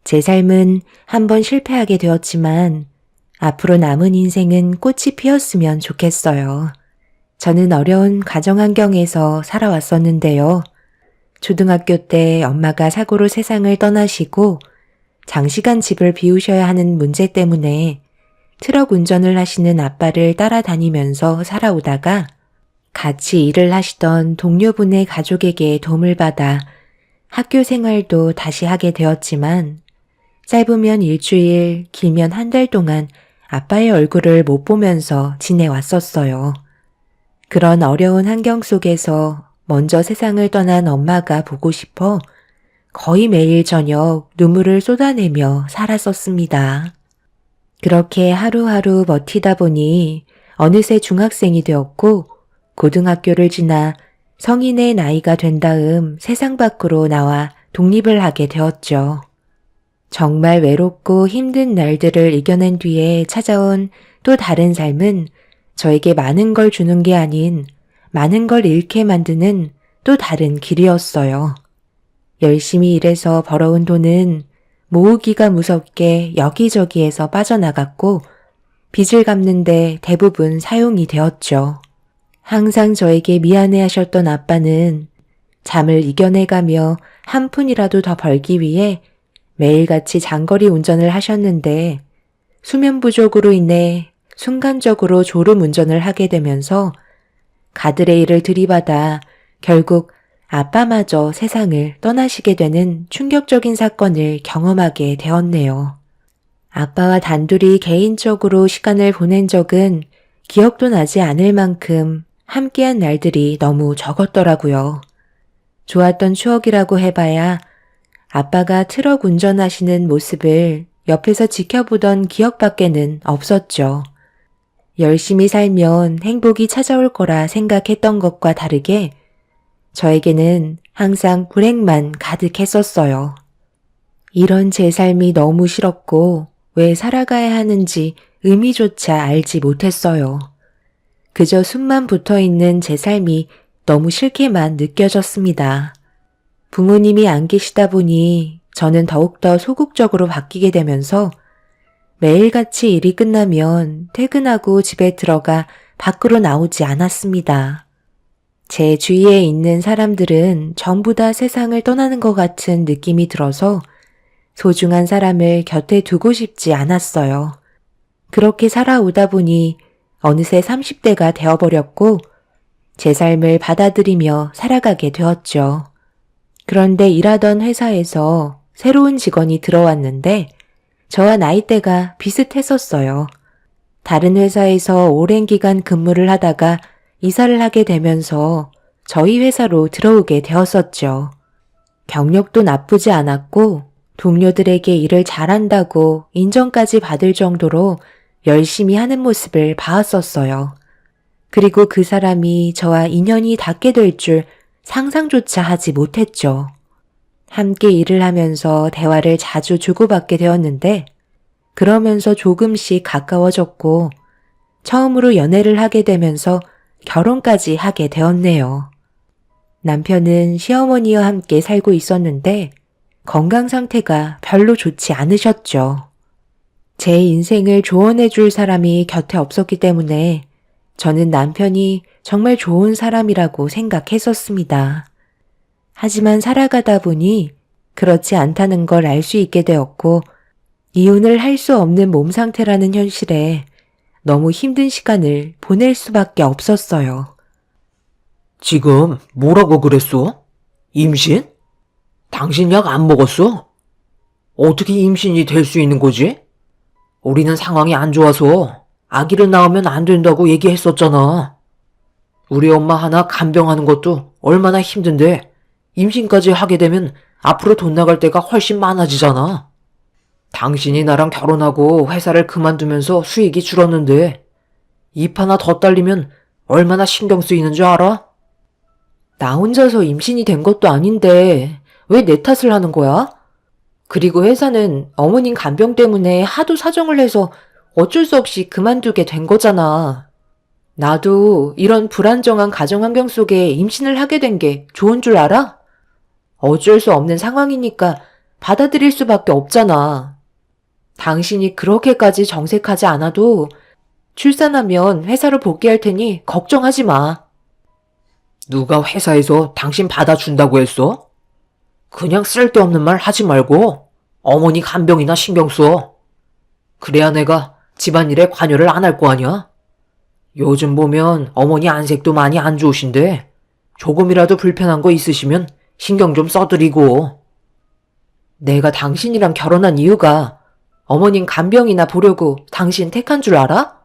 제 삶은 한번 실패하게 되었지만 앞으로 남은 인생은 꽃이 피었으면 좋겠어요. 저는 어려운 가정 환경에서 살아왔었는데요. 초등학교 때 엄마가 사고로 세상을 떠나시고 장시간 집을 비우셔야 하는 문제 때문에 트럭 운전을 하시는 아빠를 따라다니면서 살아오다가 같이 일을 하시던 동료분의 가족에게 도움을 받아 학교 생활도 다시 하게 되었지만 짧으면 일주일, 길면 한 달 동안 아빠의 얼굴을 못 보면서 지내왔었어요. 그런 어려운 환경 속에서 먼저 세상을 떠난 엄마가 보고 싶어 거의 매일 저녁 눈물을 쏟아내며 살았었습니다. 그렇게 하루하루 버티다 보니 어느새 중학생이 되었고 고등학교를 지나 성인의 나이가 된 다음 세상 밖으로 나와 독립을 하게 되었죠. 정말 외롭고 힘든 날들을 이겨낸 뒤에 찾아온 또 다른 삶은 저에게 많은 걸 주는 게 아닌 많은 걸 잃게 만드는 또 다른 길이었어요. 열심히 일해서 벌어온 돈은 모으기가 무섭게 여기저기에서 빠져나갔고 빚을 갚는데 대부분 사용이 되었죠. 항상 저에게 미안해하셨던 아빠는 잠을 이겨내가며 한 푼이라도 더 벌기 위해 매일같이 장거리 운전을 하셨는데 수면 부족으로 인해 순간적으로 졸음 운전을 하게 되면서 가들의 일을 들이받아 결국 아빠마저 세상을 떠나시게 되는 충격적인 사건을 경험하게 되었네요. 아빠와 단둘이 개인적으로 시간을 보낸 적은 기억도 나지 않을 만큼 함께한 날들이 너무 적었더라고요. 좋았던 추억이라고 해봐야 아빠가 트럭 운전하시는 모습을 옆에서 지켜보던 기억밖에는 없었죠. 열심히 살면 행복이 찾아올 거라 생각했던 것과 다르게 저에게는 항상 불행만 가득했었어요. 이런 제 삶이 너무 싫었고 왜 살아가야 하는지 의미조차 알지 못했어요. 그저 숨만 붙어 있는 제 삶이 너무 싫게만 느껴졌습니다. 부모님이 안 계시다 보니 저는 더욱더 소극적으로 바뀌게 되면서 매일같이 일이 끝나면 퇴근하고 집에 들어가 밖으로 나오지 않았습니다. 제 주위에 있는 사람들은 전부 다 세상을 떠나는 것 같은 느낌이 들어서 소중한 사람을 곁에 두고 싶지 않았어요. 그렇게 살아오다 보니 어느새 30대가 되어버렸고 제 삶을 받아들이며 살아가게 되었죠. 그런데 일하던 회사에서 새로운 직원이 들어왔는데 저와 나이대가 비슷했었어요. 다른 회사에서 오랜 기간 근무를 하다가 이사를 하게 되면서 저희 회사로 들어오게 되었었죠. 경력도 나쁘지 않았고 동료들에게 일을 잘한다고 인정까지 받을 정도로 열심히 하는 모습을 봐왔었어요. 그리고 그 사람이 저와 인연이 닿게 될 줄 상상조차 하지 못했죠. 함께 일을 하면서 대화를 자주 주고받게 되었는데 그러면서 조금씩 가까워졌고 처음으로 연애를 하게 되면서 결혼까지 하게 되었네요. 남편은 시어머니와 함께 살고 있었는데 건강 상태가 별로 좋지 않으셨죠. 제 인생을 조언해 줄 사람이 곁에 없었기 때문에 저는 남편이 정말 좋은 사람이라고 생각했었습니다. 하지만 살아가다 보니 그렇지 않다는 걸 알 수 있게 되었고 이혼을 할 수 없는 몸 상태라는 현실에 너무 힘든 시간을 보낼 수밖에 없었어요. 지금 뭐라고 그랬어? 임신? 당신 약 안 먹었어? 어떻게 임신이 될 수 있는 거지? 우리는 상황이 안 좋아서 아기를 낳으면 안 된다고 얘기했었잖아. 우리 엄마 하나 간병하는 것도 얼마나 힘든데 임신까지 하게 되면 앞으로 돈 나갈 때가 훨씬 많아지잖아. 당신이 나랑 결혼하고 회사를 그만두면서 수익이 줄었는데 입 하나 더 딸리면 얼마나 신경 쓰이는 줄 알아? 나 혼자서 임신이 된 것도 아닌데 왜 내 탓을 하는 거야? 그리고 회사는 어머님 간병 때문에 하도 사정을 해서 어쩔 수 없이 그만두게 된 거잖아. 나도 이런 불안정한 가정 환경 속에 임신을 하게 된 게 좋은 줄 알아? 어쩔 수 없는 상황이니까 받아들일 수밖에 없잖아. 당신이 그렇게까지 정색하지 않아도 출산하면 회사로 복귀할 테니 걱정하지 마. 누가 회사에서 당신 받아준다고 했어? 그냥 쓸데없는 말 하지 말고 어머니 간병이나 신경 써. 그래야 내가 집안일에 관여를 안 할 거 아니야? 요즘 보면 어머니 안색도 많이 안 좋으신데 조금이라도 불편한 거 있으시면 신경 좀 써드리고. 내가 당신이랑 결혼한 이유가 어머님 간병이나 보려고 당신 택한 줄 알아?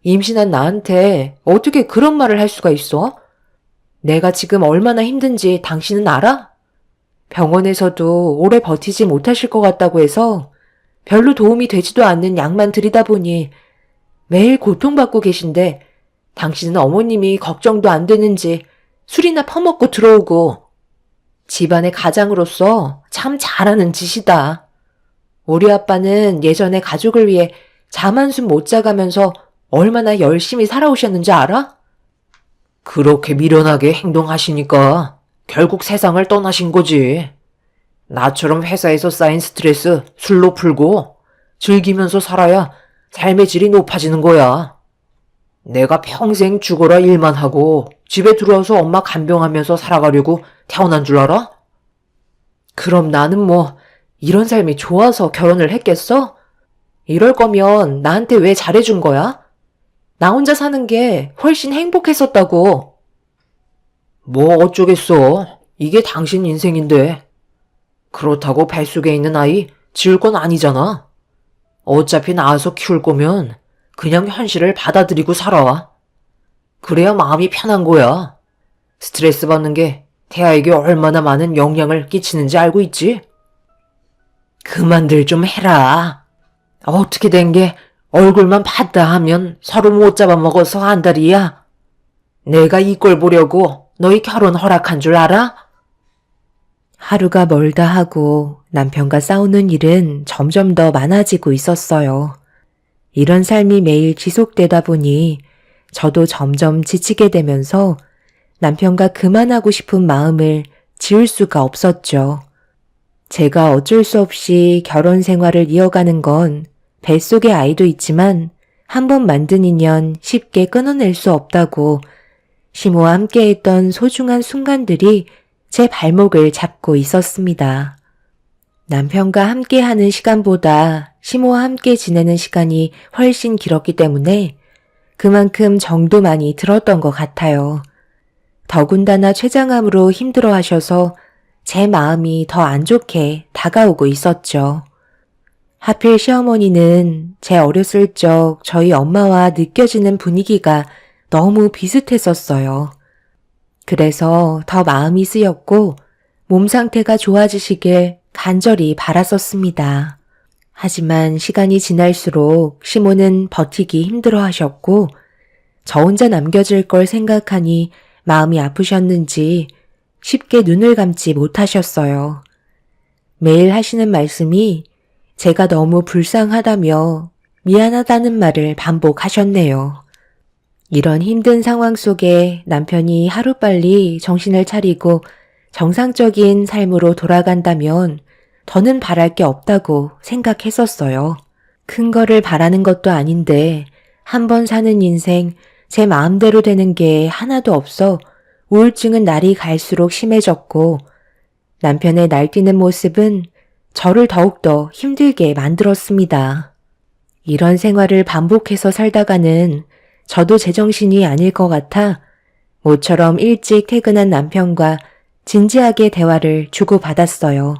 임신한 나한테 어떻게 그런 말을 할 수가 있어? 내가 지금 얼마나 힘든지 당신은 알아? 병원에서도 오래 버티지 못하실 것 같다고 해서 별로 도움이 되지도 않는 약만 드리다 보니 매일 고통받고 계신데 당신은 어머님이 걱정도 안 되는지 술이나 퍼먹고 들어오고 집안의 가장으로서 참 잘하는 짓이다. 우리 아빠는 예전에 가족을 위해 잠 한숨 못 자가면서 얼마나 열심히 살아오셨는지 알아? 그렇게 미련하게 행동하시니까 결국 세상을 떠나신 거지. 나처럼 회사에서 쌓인 스트레스 술로 풀고 즐기면서 살아야 삶의 질이 높아지는 거야. 내가 평생 죽어라 일만 하고 집에 들어와서 엄마 간병하면서 살아가려고 태어난 줄 알아? 그럼 나는 뭐 이런 삶이 좋아서 결혼을 했겠어? 이럴 거면 나한테 왜 잘해준 거야? 나 혼자 사는 게 훨씬 행복했었다고. 뭐 어쩌겠어. 이게 당신 인생인데. 그렇다고 뱃속에 있는 아이 지울 건 아니잖아. 어차피 낳아서 키울 거면 그냥 현실을 받아들이고 살아. 그래야 마음이 편한 거야. 스트레스 받는 게 태아에게 얼마나 많은 영향을 끼치는지 알고 있지? 그만들 좀 해라. 어떻게 된 게 얼굴만 봤다 하면 서로 못 잡아먹어서 안달이야. 내가 이 꼴 보려고 너희 결혼 허락한 줄 알아? 하루가 멀다 하고 남편과 싸우는 일은 점점 더 많아지고 있었어요. 이런 삶이 매일 지속되다 보니 저도 점점 지치게 되면서 남편과 그만하고 싶은 마음을 지울 수가 없었죠. 제가 어쩔 수 없이 결혼 생활을 이어가는 건 뱃속에 아이도 있지만 한 번 만든 인연 쉽게 끊어낼 수 없다고 시모와 함께했던 소중한 순간들이 제 발목을 잡고 있었습니다. 남편과 함께하는 시간보다 시모와 함께 지내는 시간이 훨씬 길었기 때문에 그만큼 정도 많이 들었던 것 같아요. 더군다나 췌장암으로 힘들어하셔서 제 마음이 더 안 좋게 다가오고 있었죠. 하필 시어머니는 제 어렸을 적 저희 엄마와 느껴지는 분위기가 너무 비슷했었어요. 그래서 더 마음이 쓰였고 몸 상태가 좋아지시길 간절히 바랐었습니다. 하지만 시간이 지날수록 시모는 버티기 힘들어 하셨고 저 혼자 남겨질 걸 생각하니 마음이 아프셨는지 쉽게 눈을 감지 못하셨어요. 매일 하시는 말씀이 제가 너무 불쌍하다며 미안하다는 말을 반복하셨네요. 이런 힘든 상황 속에 남편이 하루빨리 정신을 차리고 정상적인 삶으로 돌아간다면 더는 바랄 게 없다고 생각했었어요. 큰 거를 바라는 것도 아닌데 한 번 사는 인생 제 마음대로 되는 게 하나도 없어 우울증은 날이 갈수록 심해졌고 남편의 날뛰는 모습은 저를 더욱더 힘들게 만들었습니다. 이런 생활을 반복해서 살다가는 저도 제정신이 아닐 것 같아 모처럼 일찍 퇴근한 남편과 진지하게 대화를 주고받았어요.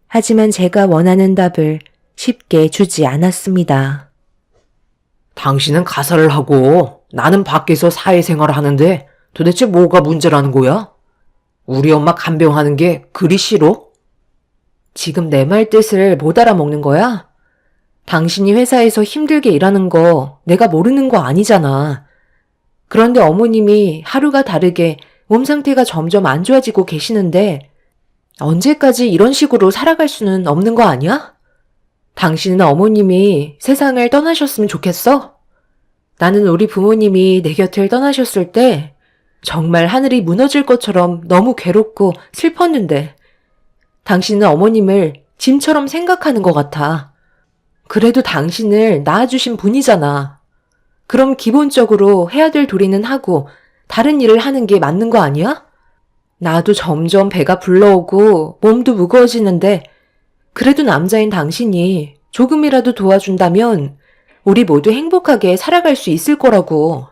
하지만 제가 원하는 답을 쉽게 주지 않았습니다. 당신은 가사를 하고 나는 밖에서 사회생활을 하는데 도대체 뭐가 문제라는 거야? 우리 엄마 간병하는 게 그리 싫어? 지금 내 말 뜻을 못 알아먹는 거야? 당신이 회사에서 힘들게 일하는 거 내가 모르는 거 아니잖아. 그런데 어머님이 하루가 다르게 몸 상태가 점점 안 좋아지고 계시는데 언제까지 이런 식으로 살아갈 수는 없는 거 아니야? 당신은 어머님이 세상을 떠나셨으면 좋겠어? 나는 우리 부모님이 내 곁을 떠나셨을 때 정말 하늘이 무너질 것처럼 너무 괴롭고 슬펐는데 당신은 어머님을 짐처럼 생각하는 것 같아. 그래도 당신을 낳아주신 분이잖아. 그럼 기본적으로 해야 될 도리는 하고 다른 일을 하는 게 맞는 거 아니야? 나도 점점 배가 불러오고 몸도 무거워지는데 그래도 남자인 당신이 조금이라도 도와준다면 우리 모두 행복하게 살아갈 수 있을 거라고.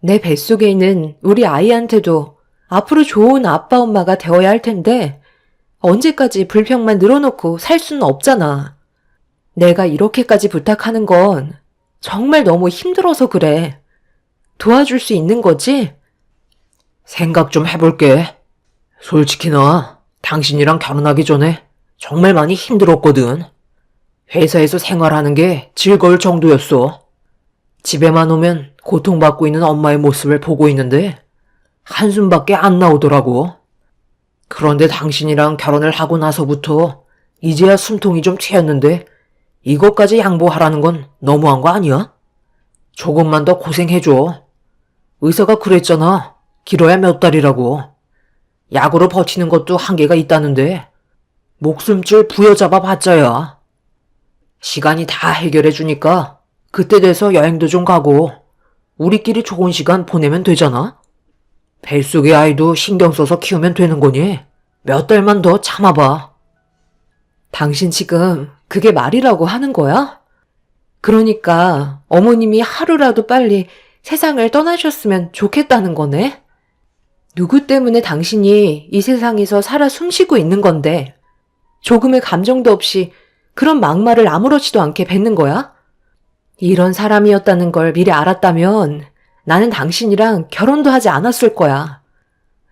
내 뱃속에 있는 우리 아이한테도 앞으로 좋은 아빠 엄마가 되어야 할 텐데 언제까지 불평만 늘어놓고 살 수는 없잖아. 내가 이렇게까지 부탁하는 건 정말 너무 힘들어서 그래. 도와줄 수 있는 거지? 생각 좀 해볼게. 솔직히 나 당신이랑 결혼하기 전에 정말 많이 힘들었거든. 회사에서 생활하는 게 즐거울 정도였어. 집에만 오면 고통받고 있는 엄마의 모습을 보고 있는데 한숨밖에 안 나오더라고. 그런데 당신이랑 결혼을 하고 나서부터 이제야 숨통이 좀 트였는데 이것까지 양보하라는 건 너무한 거 아니야? 조금만 더 고생해줘. 의사가 그랬잖아. 길어야 몇 달이라고. 약으로 버티는 것도 한계가 있다는데 목숨줄 부여잡아 봤자야. 시간이 다 해결해 주니까 그때 돼서 여행도 좀 가고 우리끼리 좋은 시간 보내면 되잖아. 뱃속의 아이도 신경 써서 키우면 되는 거니 몇 달만 더 참아봐. 당신 지금 그게 말이라고 하는 거야? 그러니까 어머님이 하루라도 빨리 세상을 떠나셨으면 좋겠다는 거네? 누구 때문에 당신이 이 세상에서 살아 숨쉬고 있는 건데 조금의 감정도 없이 그런 막말을 아무렇지도 않게 뱉는 거야? 이런 사람이었다는 걸 미리 알았다면 나는 당신이랑 결혼도 하지 않았을 거야.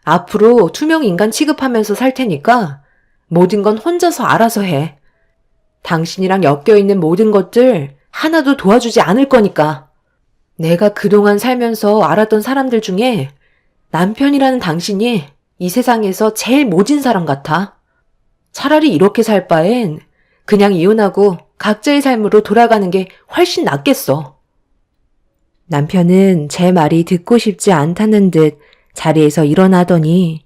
앞으로 투명 인간 취급하면서 살 테니까 모든 건 혼자서 알아서 해. 당신이랑 엮여있는 모든 것들 하나도 도와주지 않을 거니까. 내가 그동안 살면서 알았던 사람들 중에 남편이라는 당신이 이 세상에서 제일 모진 사람 같아. 차라리 이렇게 살 바엔 그냥 이혼하고 각자의 삶으로 돌아가는 게 훨씬 낫겠어. 남편은 제 말이 듣고 싶지 않다는 듯 자리에서 일어나더니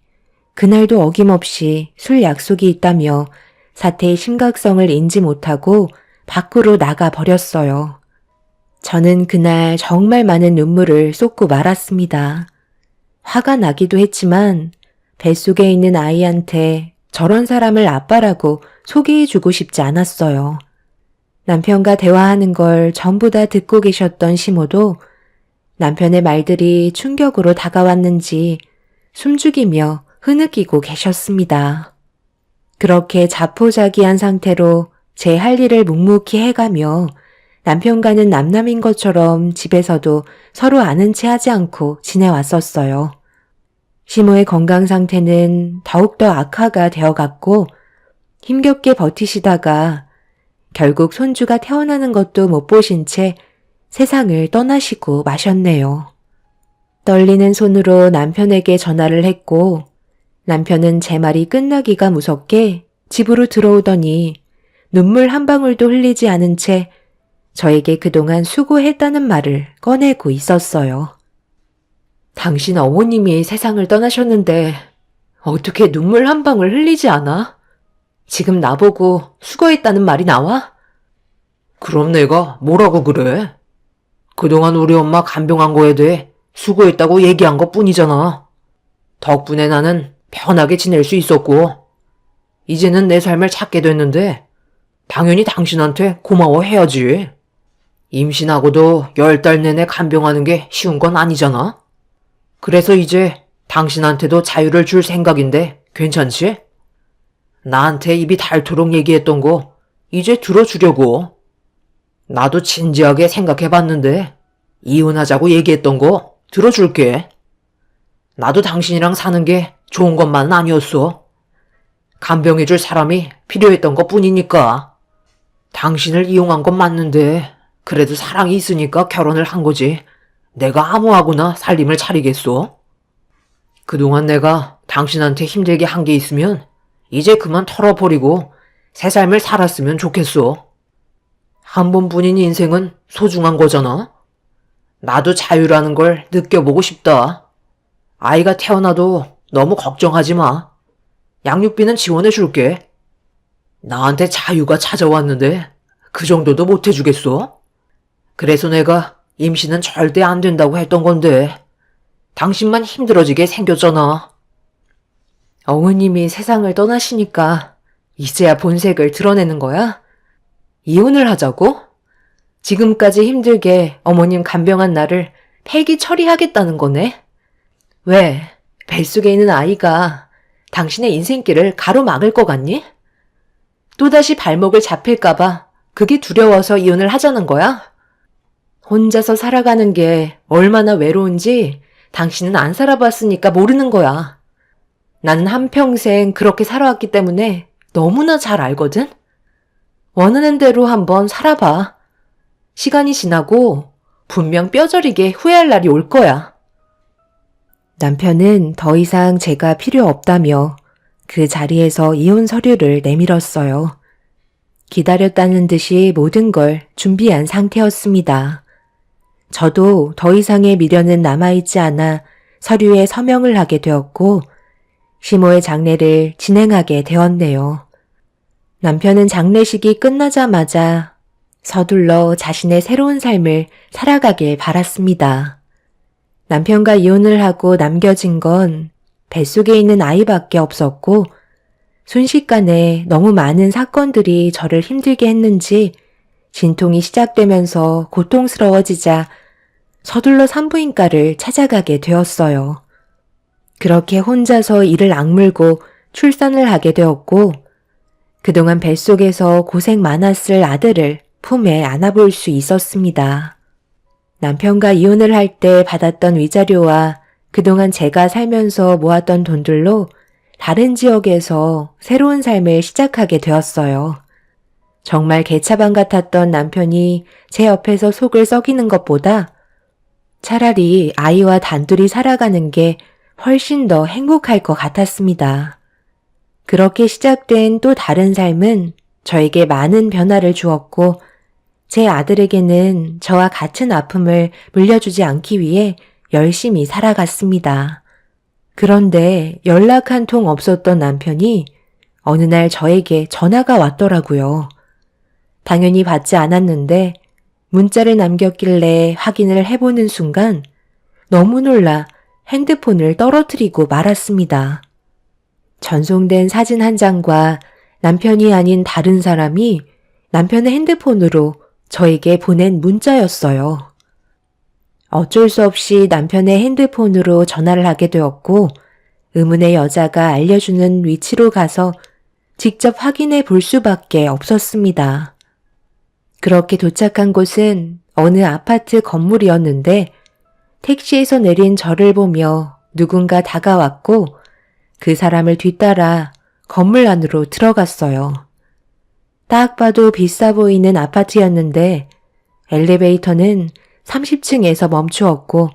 그날도 어김없이 술 약속이 있다며 사태의 심각성을 인지 못하고 밖으로 나가 버렸어요. 저는 그날 정말 많은 눈물을 쏟고 말았습니다. 화가 나기도 했지만 뱃속에 있는 아이한테 저런 사람을 아빠라고 소개해주고 싶지 않았어요. 남편과 대화하는 걸 전부 다 듣고 계셨던 시모도 남편의 말들이 충격으로 다가왔는지 숨죽이며 흐느끼고 계셨습니다. 그렇게 자포자기한 상태로 제 할 일을 묵묵히 해가며 남편과는 남남인 것처럼 집에서도 서로 아는 체 하지 않고 지내왔었어요. 시모의 건강 상태는 더욱더 악화가 되어갔고 힘겹게 버티시다가 결국 손주가 태어나는 것도 못 보신 채 세상을 떠나시고 마셨네요. 떨리는 손으로 남편에게 전화를 했고 남편은 제 말이 끝나기가 무섭게 집으로 들어오더니 눈물 한 방울도 흘리지 않은 채 저에게 그동안 수고했다는 말을 꺼내고 있었어요. 당신 어머님이 세상을 떠나셨는데 어떻게 눈물 한 방울 흘리지 않아? 지금 나보고 수고했다는 말이 나와? 그럼 내가 뭐라고 그래? 그동안 우리 엄마 간병한 거에 대해 수고했다고 얘기한 것 뿐이잖아. 덕분에 나는 편하게 지낼 수 있었고, 이제는 내 삶을 찾게 됐는데, 당연히 당신한테 고마워해야지. 임신하고도 10달 내내 간병하는 게 쉬운 건 아니잖아. 그래서 이제 당신한테도 자유를 줄 생각인데 괜찮지? 나한테 입이 닳도록 얘기했던 거 이제 들어주려고. 나도 진지하게 생각해봤는데 이혼하자고 얘기했던 거 들어줄게. 나도 당신이랑 사는 게 좋은 것만은 아니었어. 간병해줄 사람이 필요했던 것 뿐이니까. 당신을 이용한 건 맞는데 그래도 사랑이 있으니까 결혼을 한 거지. 내가 아무하고나 살림을 차리겠어? 그동안 내가 당신한테 힘들게 한 게 있으면 이제 그만 털어버리고 새 삶을 살았으면 좋겠어. 한 번뿐인 인생은 소중한 거잖아. 나도 자유라는 걸 느껴보고 싶다. 아이가 태어나도 너무 걱정하지 마. 양육비는 지원해 줄게. 나한테 자유가 찾아왔는데 그 정도도 못 해주겠어? 그래서 내가 임신은 절대 안 된다고 했던 건데 당신만 힘들어지게 생겼잖아. 어머님이 세상을 떠나시니까 이제야 본색을 드러내는 거야? 이혼을 하자고? 지금까지 힘들게 어머님 간병한 나를 폐기 처리하겠다는 거네? 왜? 뱃속에 있는 아이가 당신의 인생길을 가로막을 것 같니? 또다시 발목을 잡힐까봐 그게 두려워서 이혼을 하자는 거야? 혼자서 살아가는 게 얼마나 외로운지 당신은 안 살아봤으니까 모르는 거야. 나는 한평생 그렇게 살아왔기 때문에 너무나 잘 알거든? 원하는 대로 한번 살아봐. 시간이 지나고 분명 뼈저리게 후회할 날이 올 거야. 남편은 더 이상 제가 필요 없다며 그 자리에서 이혼 서류를 내밀었어요. 기다렸다는 듯이 모든 걸 준비한 상태였습니다. 저도 더 이상의 미련은 남아있지 않아 서류에 서명을 하게 되었고 시모의 장례를 진행하게 되었네요. 남편은 장례식이 끝나자마자 서둘러 자신의 새로운 삶을 살아가길 바랐습니다. 남편과 이혼을 하고 남겨진 건 뱃속에 있는 아이밖에 없었고 순식간에 너무 많은 사건들이 저를 힘들게 했는지 진통이 시작되면서 고통스러워지자 서둘러 산부인과를 찾아가게 되었어요. 그렇게 혼자서 이를 악물고 출산을 하게 되었고 그동안 뱃속에서 고생 많았을 아들을 품에 안아볼 수 있었습니다. 남편과 이혼을 할 때 받았던 위자료와 그동안 제가 살면서 모았던 돈들로 다른 지역에서 새로운 삶을 시작하게 되었어요. 정말 개차반 같았던 남편이 제 옆에서 속을 썩이는 것보다 차라리 아이와 단둘이 살아가는 게 훨씬 더 행복할 것 같았습니다. 그렇게 시작된 또 다른 삶은 저에게 많은 변화를 주었고 제 아들에게는 저와 같은 아픔을 물려주지 않기 위해 열심히 살아갔습니다. 그런데 연락 한 통 없었던 남편이 어느 날 저에게 전화가 왔더라고요. 당연히 받지 않았는데 문자를 남겼길래 확인을 해보는 순간 너무 놀라 핸드폰을 떨어뜨리고 말았습니다. 전송된 사진 한 장과 남편이 아닌 다른 사람이 남편의 핸드폰으로 저에게 보낸 문자였어요. 어쩔 수 없이 남편의 핸드폰으로 전화를 하게 되었고 의문의 여자가 알려주는 위치로 가서 직접 확인해 볼 수밖에 없었습니다. 그렇게 도착한 곳은 어느 아파트 건물이었는데 택시에서 내린 저를 보며 누군가 다가왔고 그 사람을 뒤따라 건물 안으로 들어갔어요. 딱 봐도 비싸 보이는 아파트였는데 엘리베이터는 30층에서 멈추었고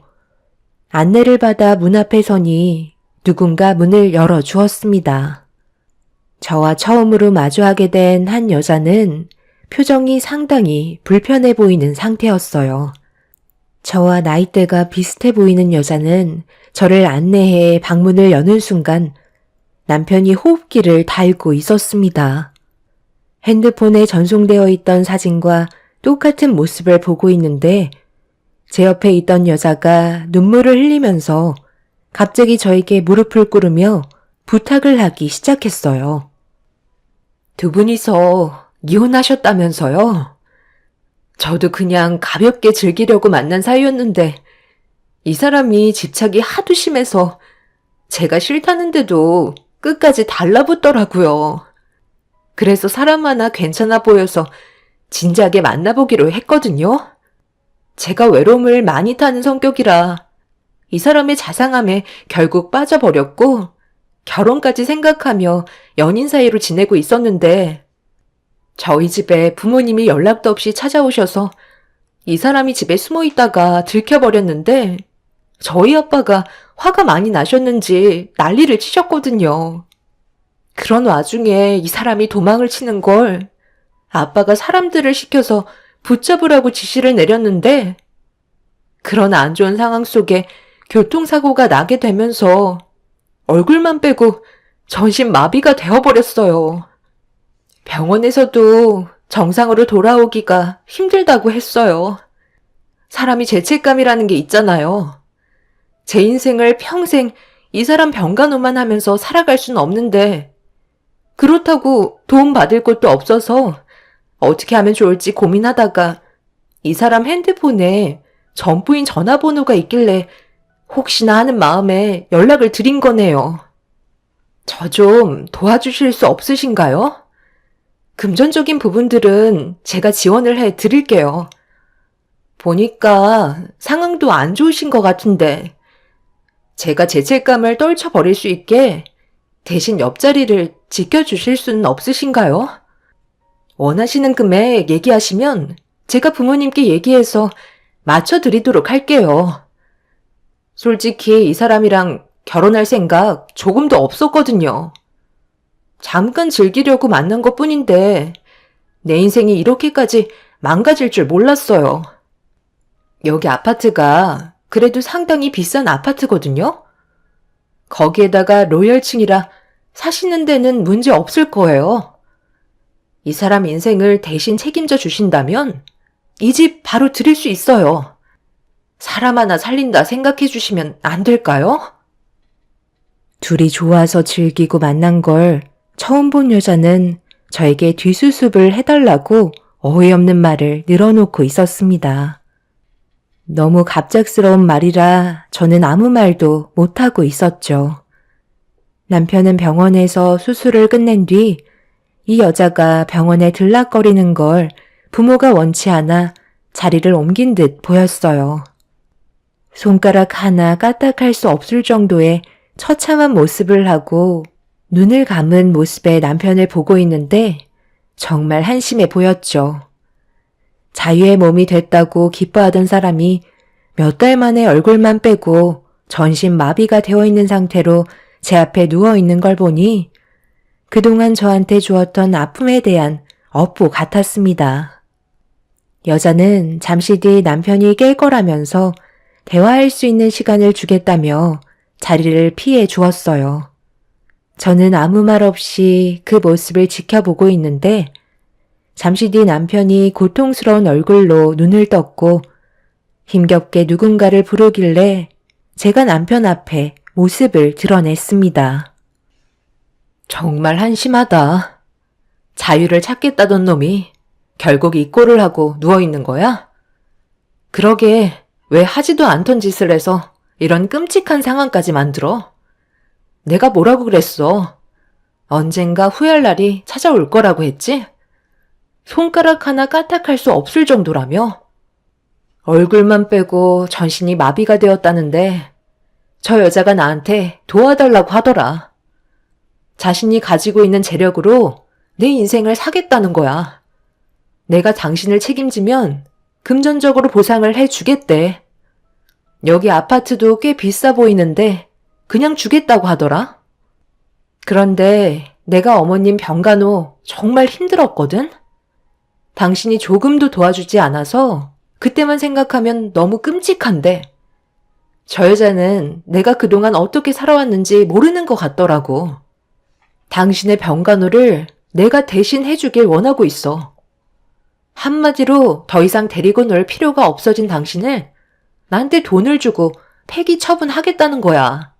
안내를 받아 문 앞에 서니 누군가 문을 열어주었습니다. 저와 처음으로 마주하게 된 한 여자는 표정이 상당히 불편해 보이는 상태였어요. 저와 나이대가 비슷해 보이는 여자는 저를 안내해 방문을 여는 순간 남편이 호흡기를 달고 있었습니다. 핸드폰에 전송되어 있던 사진과 똑같은 모습을 보고 있는데 제 옆에 있던 여자가 눈물을 흘리면서 갑자기 저에게 무릎을 꿇으며 부탁을 하기 시작했어요. 두 분이서 이혼하셨다면서요? 저도 그냥 가볍게 즐기려고 만난 사이였는데 이 사람이 집착이 하도 심해서 제가 싫다는데도 끝까지 달라붙더라고요. 그래서 사람 하나 괜찮아 보여서 진작에 만나보기로 했거든요. 제가 외로움을 많이 타는 성격이라 이 사람의 자상함에 결국 빠져버렸고 결혼까지 생각하며 연인 사이로 지내고 있었는데 저희 집에 부모님이 연락도 없이 찾아오셔서 이 사람이 집에 숨어 있다가 들켜버렸는데 저희 아빠가 화가 많이 나셨는지 난리를 치셨거든요. 그런 와중에 이 사람이 도망을 치는 걸 아빠가 사람들을 시켜서 붙잡으라고 지시를 내렸는데 그런 안 좋은 상황 속에 교통사고가 나게 되면서 얼굴만 빼고 전신마비가 되어버렸어요. 병원에서도 정상으로 돌아오기가 힘들다고 했어요. 사람이 죄책감이라는 게 있잖아요. 제 인생을 평생 이 사람 병간호만 하면서 살아갈 수는 없는데 그렇다고 도움받을 곳도 없어서 어떻게 하면 좋을지 고민하다가 이 사람 핸드폰에 전부인 전화번호가 있길래 혹시나 하는 마음에 연락을 드린 거네요. 저 좀 도와주실 수 없으신가요? 금전적인 부분들은 제가 지원을 해 드릴게요. 보니까 상황도 안 좋으신 것 같은데 제가 죄책감을 떨쳐버릴 수 있게 대신 옆자리를 지켜주실 수는 없으신가요? 원하시는 금액 얘기하시면 제가 부모님께 얘기해서 맞춰드리도록 할게요. 솔직히 이 사람이랑 결혼할 생각 조금도 없었거든요. 잠깐 즐기려고 만난 것 뿐인데 내 인생이 이렇게까지 망가질 줄 몰랐어요. 여기 아파트가 그래도 상당히 비싼 아파트거든요. 거기에다가 로열층이라 사시는 데는 문제 없을 거예요. 이 사람 인생을 대신 책임져 주신다면 이 집 바로 드릴 수 있어요. 사람 하나 살린다 생각해 주시면 안 될까요? 둘이 좋아서 즐기고 만난 걸 처음 본 여자는 저에게 뒤수습을 해달라고 어이없는 말을 늘어놓고 있었습니다. 너무 갑작스러운 말이라 저는 아무 말도 못하고 있었죠. 남편은 병원에서 수술을 끝낸 뒤 이 여자가 병원에 들락거리는 걸 부모가 원치 않아 자리를 옮긴 듯 보였어요. 손가락 하나 까딱할 수 없을 정도의 처참한 모습을 하고 눈을 감은 모습의 남편을 보고 있는데 정말 한심해 보였죠. 자유의 몸이 됐다고 기뻐하던 사람이 몇 달 만에 얼굴만 빼고 전신 마비가 되어 있는 상태로 제 앞에 누워 있는 걸 보니 그동안 저한테 주었던 아픔에 대한 업보 같았습니다. 여자는 잠시 뒤 남편이 깰 거라면서 대화할 수 있는 시간을 주겠다며 자리를 피해 주었어요. 저는 아무 말 없이 그 모습을 지켜보고 있는데 잠시 뒤 남편이 고통스러운 얼굴로 눈을 떴고 힘겹게 누군가를 부르길래 제가 남편 앞에 모습을 드러냈습니다. 정말 한심하다. 자유를 찾겠다던 놈이 결국 이 꼴을 하고 누워있는 거야? 그러게 왜 하지도 않던 짓을 해서 이런 끔찍한 상황까지 만들어? 내가 뭐라고 그랬어? 언젠가 후회할 날이 찾아올 거라고 했지? 손가락 하나 까딱할 수 없을 정도라며? 얼굴만 빼고 전신이 마비가 되었다는데 저 여자가 나한테 도와달라고 하더라. 자신이 가지고 있는 재력으로 내 인생을 사겠다는 거야. 내가 당신을 책임지면 금전적으로 보상을 해주겠대. 여기 아파트도 꽤 비싸 보이는데 그냥 주겠다고 하더라. 그런데 내가 어머님 병간호 정말 힘들었거든? 당신이 조금도 도와주지 않아서 그때만 생각하면 너무 끔찍한데 저 여자는 내가 그동안 어떻게 살아왔는지 모르는 것 같더라고. 당신의 병간호를 내가 대신 해주길 원하고 있어. 한마디로 더 이상 데리고 놀 필요가 없어진 당신을 나한테 돈을 주고 폐기 처분하겠다는 거야.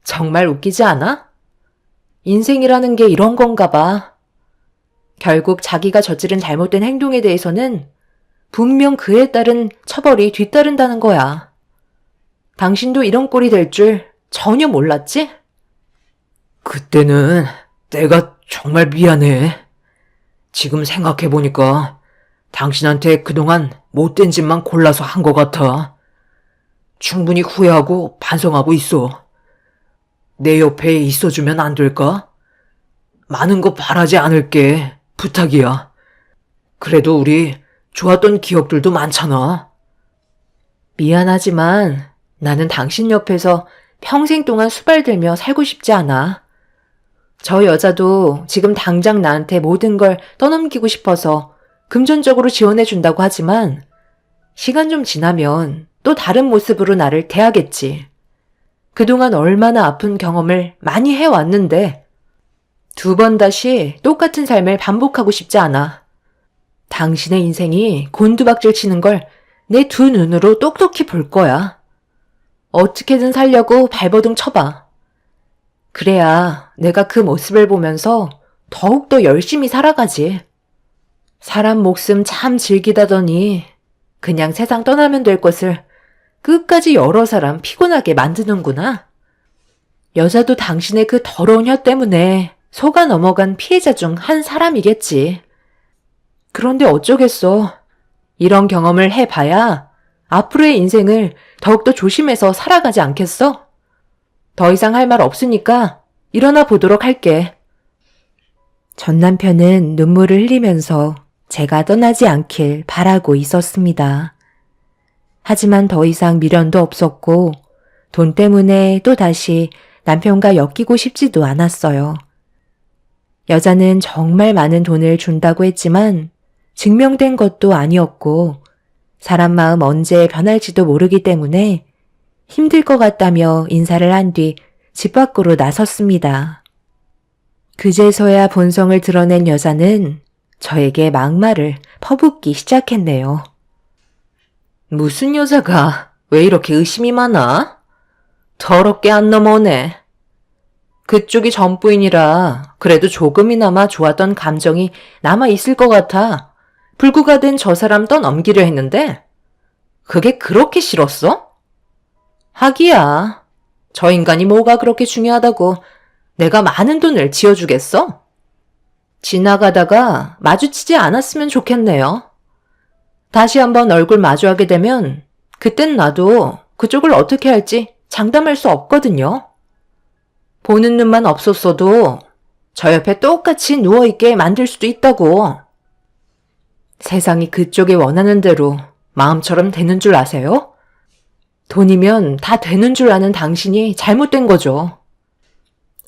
정말 웃기지 않아? 인생이라는 게 이런 건가 봐. 결국 자기가 저지른 잘못된 행동에 대해서는 분명 그에 따른 처벌이 뒤따른다는 거야. 당신도 이런 꼴이 될 줄 전혀 몰랐지? 그때는 내가 정말 미안해. 지금 생각해보니까 당신한테 그동안 못된 짓만 골라서 한 것 같아. 충분히 후회하고 반성하고 있어. 내 옆에 있어주면 안 될까? 많은 거 바라지 않을게. 부탁이야. 그래도 우리 좋았던 기억들도 많잖아. 미안하지만 나는 당신 옆에서 평생 동안 수발들며 살고 싶지 않아. 저 여자도 지금 당장 나한테 모든 걸 떠넘기고 싶어서 금전적으로 지원해준다고 하지만 시간 좀 지나면 또 다른 모습으로 나를 대하겠지. 그동안 얼마나 아픈 경험을 많이 해왔는데 두 번 다시 똑같은 삶을 반복하고 싶지 않아. 당신의 인생이 곤두박질 치는 걸 내 두 눈으로 똑똑히 볼 거야. 어떻게든 살려고 발버둥 쳐봐. 그래야 내가 그 모습을 보면서 더욱더 열심히 살아가지. 사람 목숨 참 즐기다더니 그냥 세상 떠나면 될 것을 끝까지 여러 사람 피곤하게 만드는구나. 여자도 당신의 그 더러운 혀 때문에 속아 넘어간 피해자 중 한 사람이겠지. 그런데 어쩌겠어. 이런 경험을 해봐야 앞으로의 인생을 더욱더 조심해서 살아가지 않겠어? 더 이상 할 말 없으니까 일어나 보도록 할게. 전 남편은 눈물을 흘리면서 제가 떠나지 않길 바라고 있었습니다. 하지만 더 이상 미련도 없었고 돈 때문에 또다시 남편과 엮이고 싶지도 않았어요. 여자는 정말 많은 돈을 준다고 했지만 증명된 것도 아니었고 사람 마음 언제 변할지도 모르기 때문에 힘들 것 같다며 인사를 한 뒤 집 밖으로 나섰습니다. 그제서야 본성을 드러낸 여자는 저에게 막말을 퍼붓기 시작했네요. 무슨 여자가 왜 이렇게 의심이 많아? 더럽게 안 넘어오네. 그쪽이 전부인이라 그래도 조금이나마 좋았던 감정이 남아있을 것 같아 불구가 된 저 사람 떠넘기려 했는데 그게 그렇게 싫었어? 하기야. 저 인간이 뭐가 그렇게 중요하다고 내가 많은 돈을 지어주겠어? 지나가다가 마주치지 않았으면 좋겠네요. 다시 한번 얼굴 마주하게 되면 그땐 나도 그쪽을 어떻게 할지 장담할 수 없거든요. 보는 눈만 없었어도 저 옆에 똑같이 누워있게 만들 수도 있다고. 세상이 그쪽이 원하는 대로 마음처럼 되는 줄 아세요? 돈이면 다 되는 줄 아는 당신이 잘못된 거죠.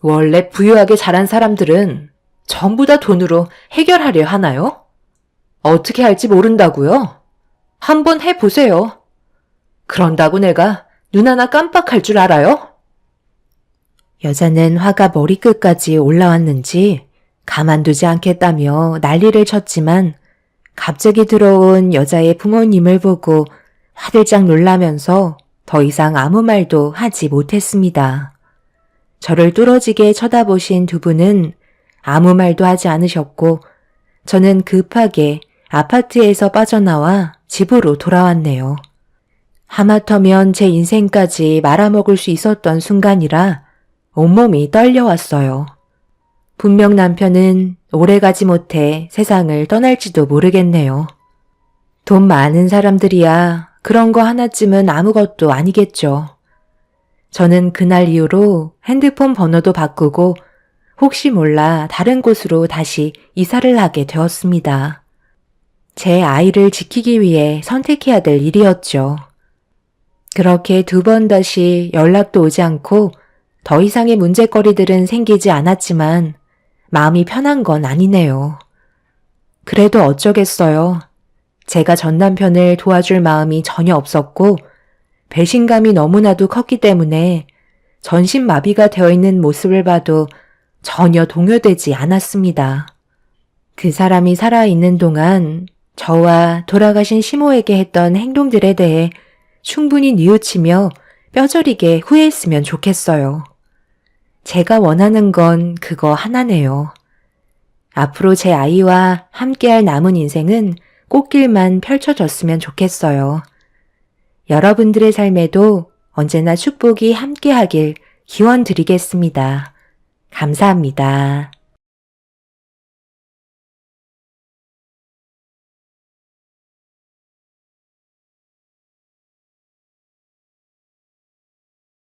원래 부유하게 자란 사람들은 전부 다 돈으로 해결하려 하나요? 어떻게 할지 모른다고요? 한번 해보세요. 그런다고 내가 눈 하나 깜빡할 줄 알아요? 여자는 화가 머리끝까지 올라왔는지 가만두지 않겠다며 난리를 쳤지만 갑자기 들어온 여자의 부모님을 보고 화들짝 놀라면서 더 이상 아무 말도 하지 못했습니다. 저를 뚫어지게 쳐다보신 두 분은 아무 말도 하지 않으셨고 저는 급하게 아파트에서 빠져나와 집으로 돌아왔네요. 하마터면 제 인생까지 말아먹을 수 있었던 순간이라 온몸이 떨려왔어요. 분명 남편은 오래가지 못해 세상을 떠날지도 모르겠네요. 돈 많은 사람들이야 그런 거 하나쯤은 아무것도 아니겠죠. 저는 그날 이후로 핸드폰 번호도 바꾸고 혹시 몰라 다른 곳으로 다시 이사를 하게 되었습니다. 제 아이를 지키기 위해 선택해야 될 일이었죠. 그렇게 두 번 다시 연락도 오지 않고 더 이상의 문제거리들은 생기지 않았지만 마음이 편한 건 아니네요. 그래도 어쩌겠어요. 제가 전 남편을 도와줄 마음이 전혀 없었고 배신감이 너무나도 컸기 때문에 전신마비가 되어 있는 모습을 봐도 전혀 동요되지 않았습니다. 그 사람이 살아있는 동안 저와 돌아가신 시모에게 했던 행동들에 대해 충분히 뉘우치며 뼈저리게 후회했으면 좋겠어요. 제가 원하는 건 그거 하나네요. 앞으로 제 아이와 함께할 남은 인생은 꽃길만 펼쳐졌으면 좋겠어요. 여러분들의 삶에도 언제나 축복이 함께하길 기원드리겠습니다. 감사합니다.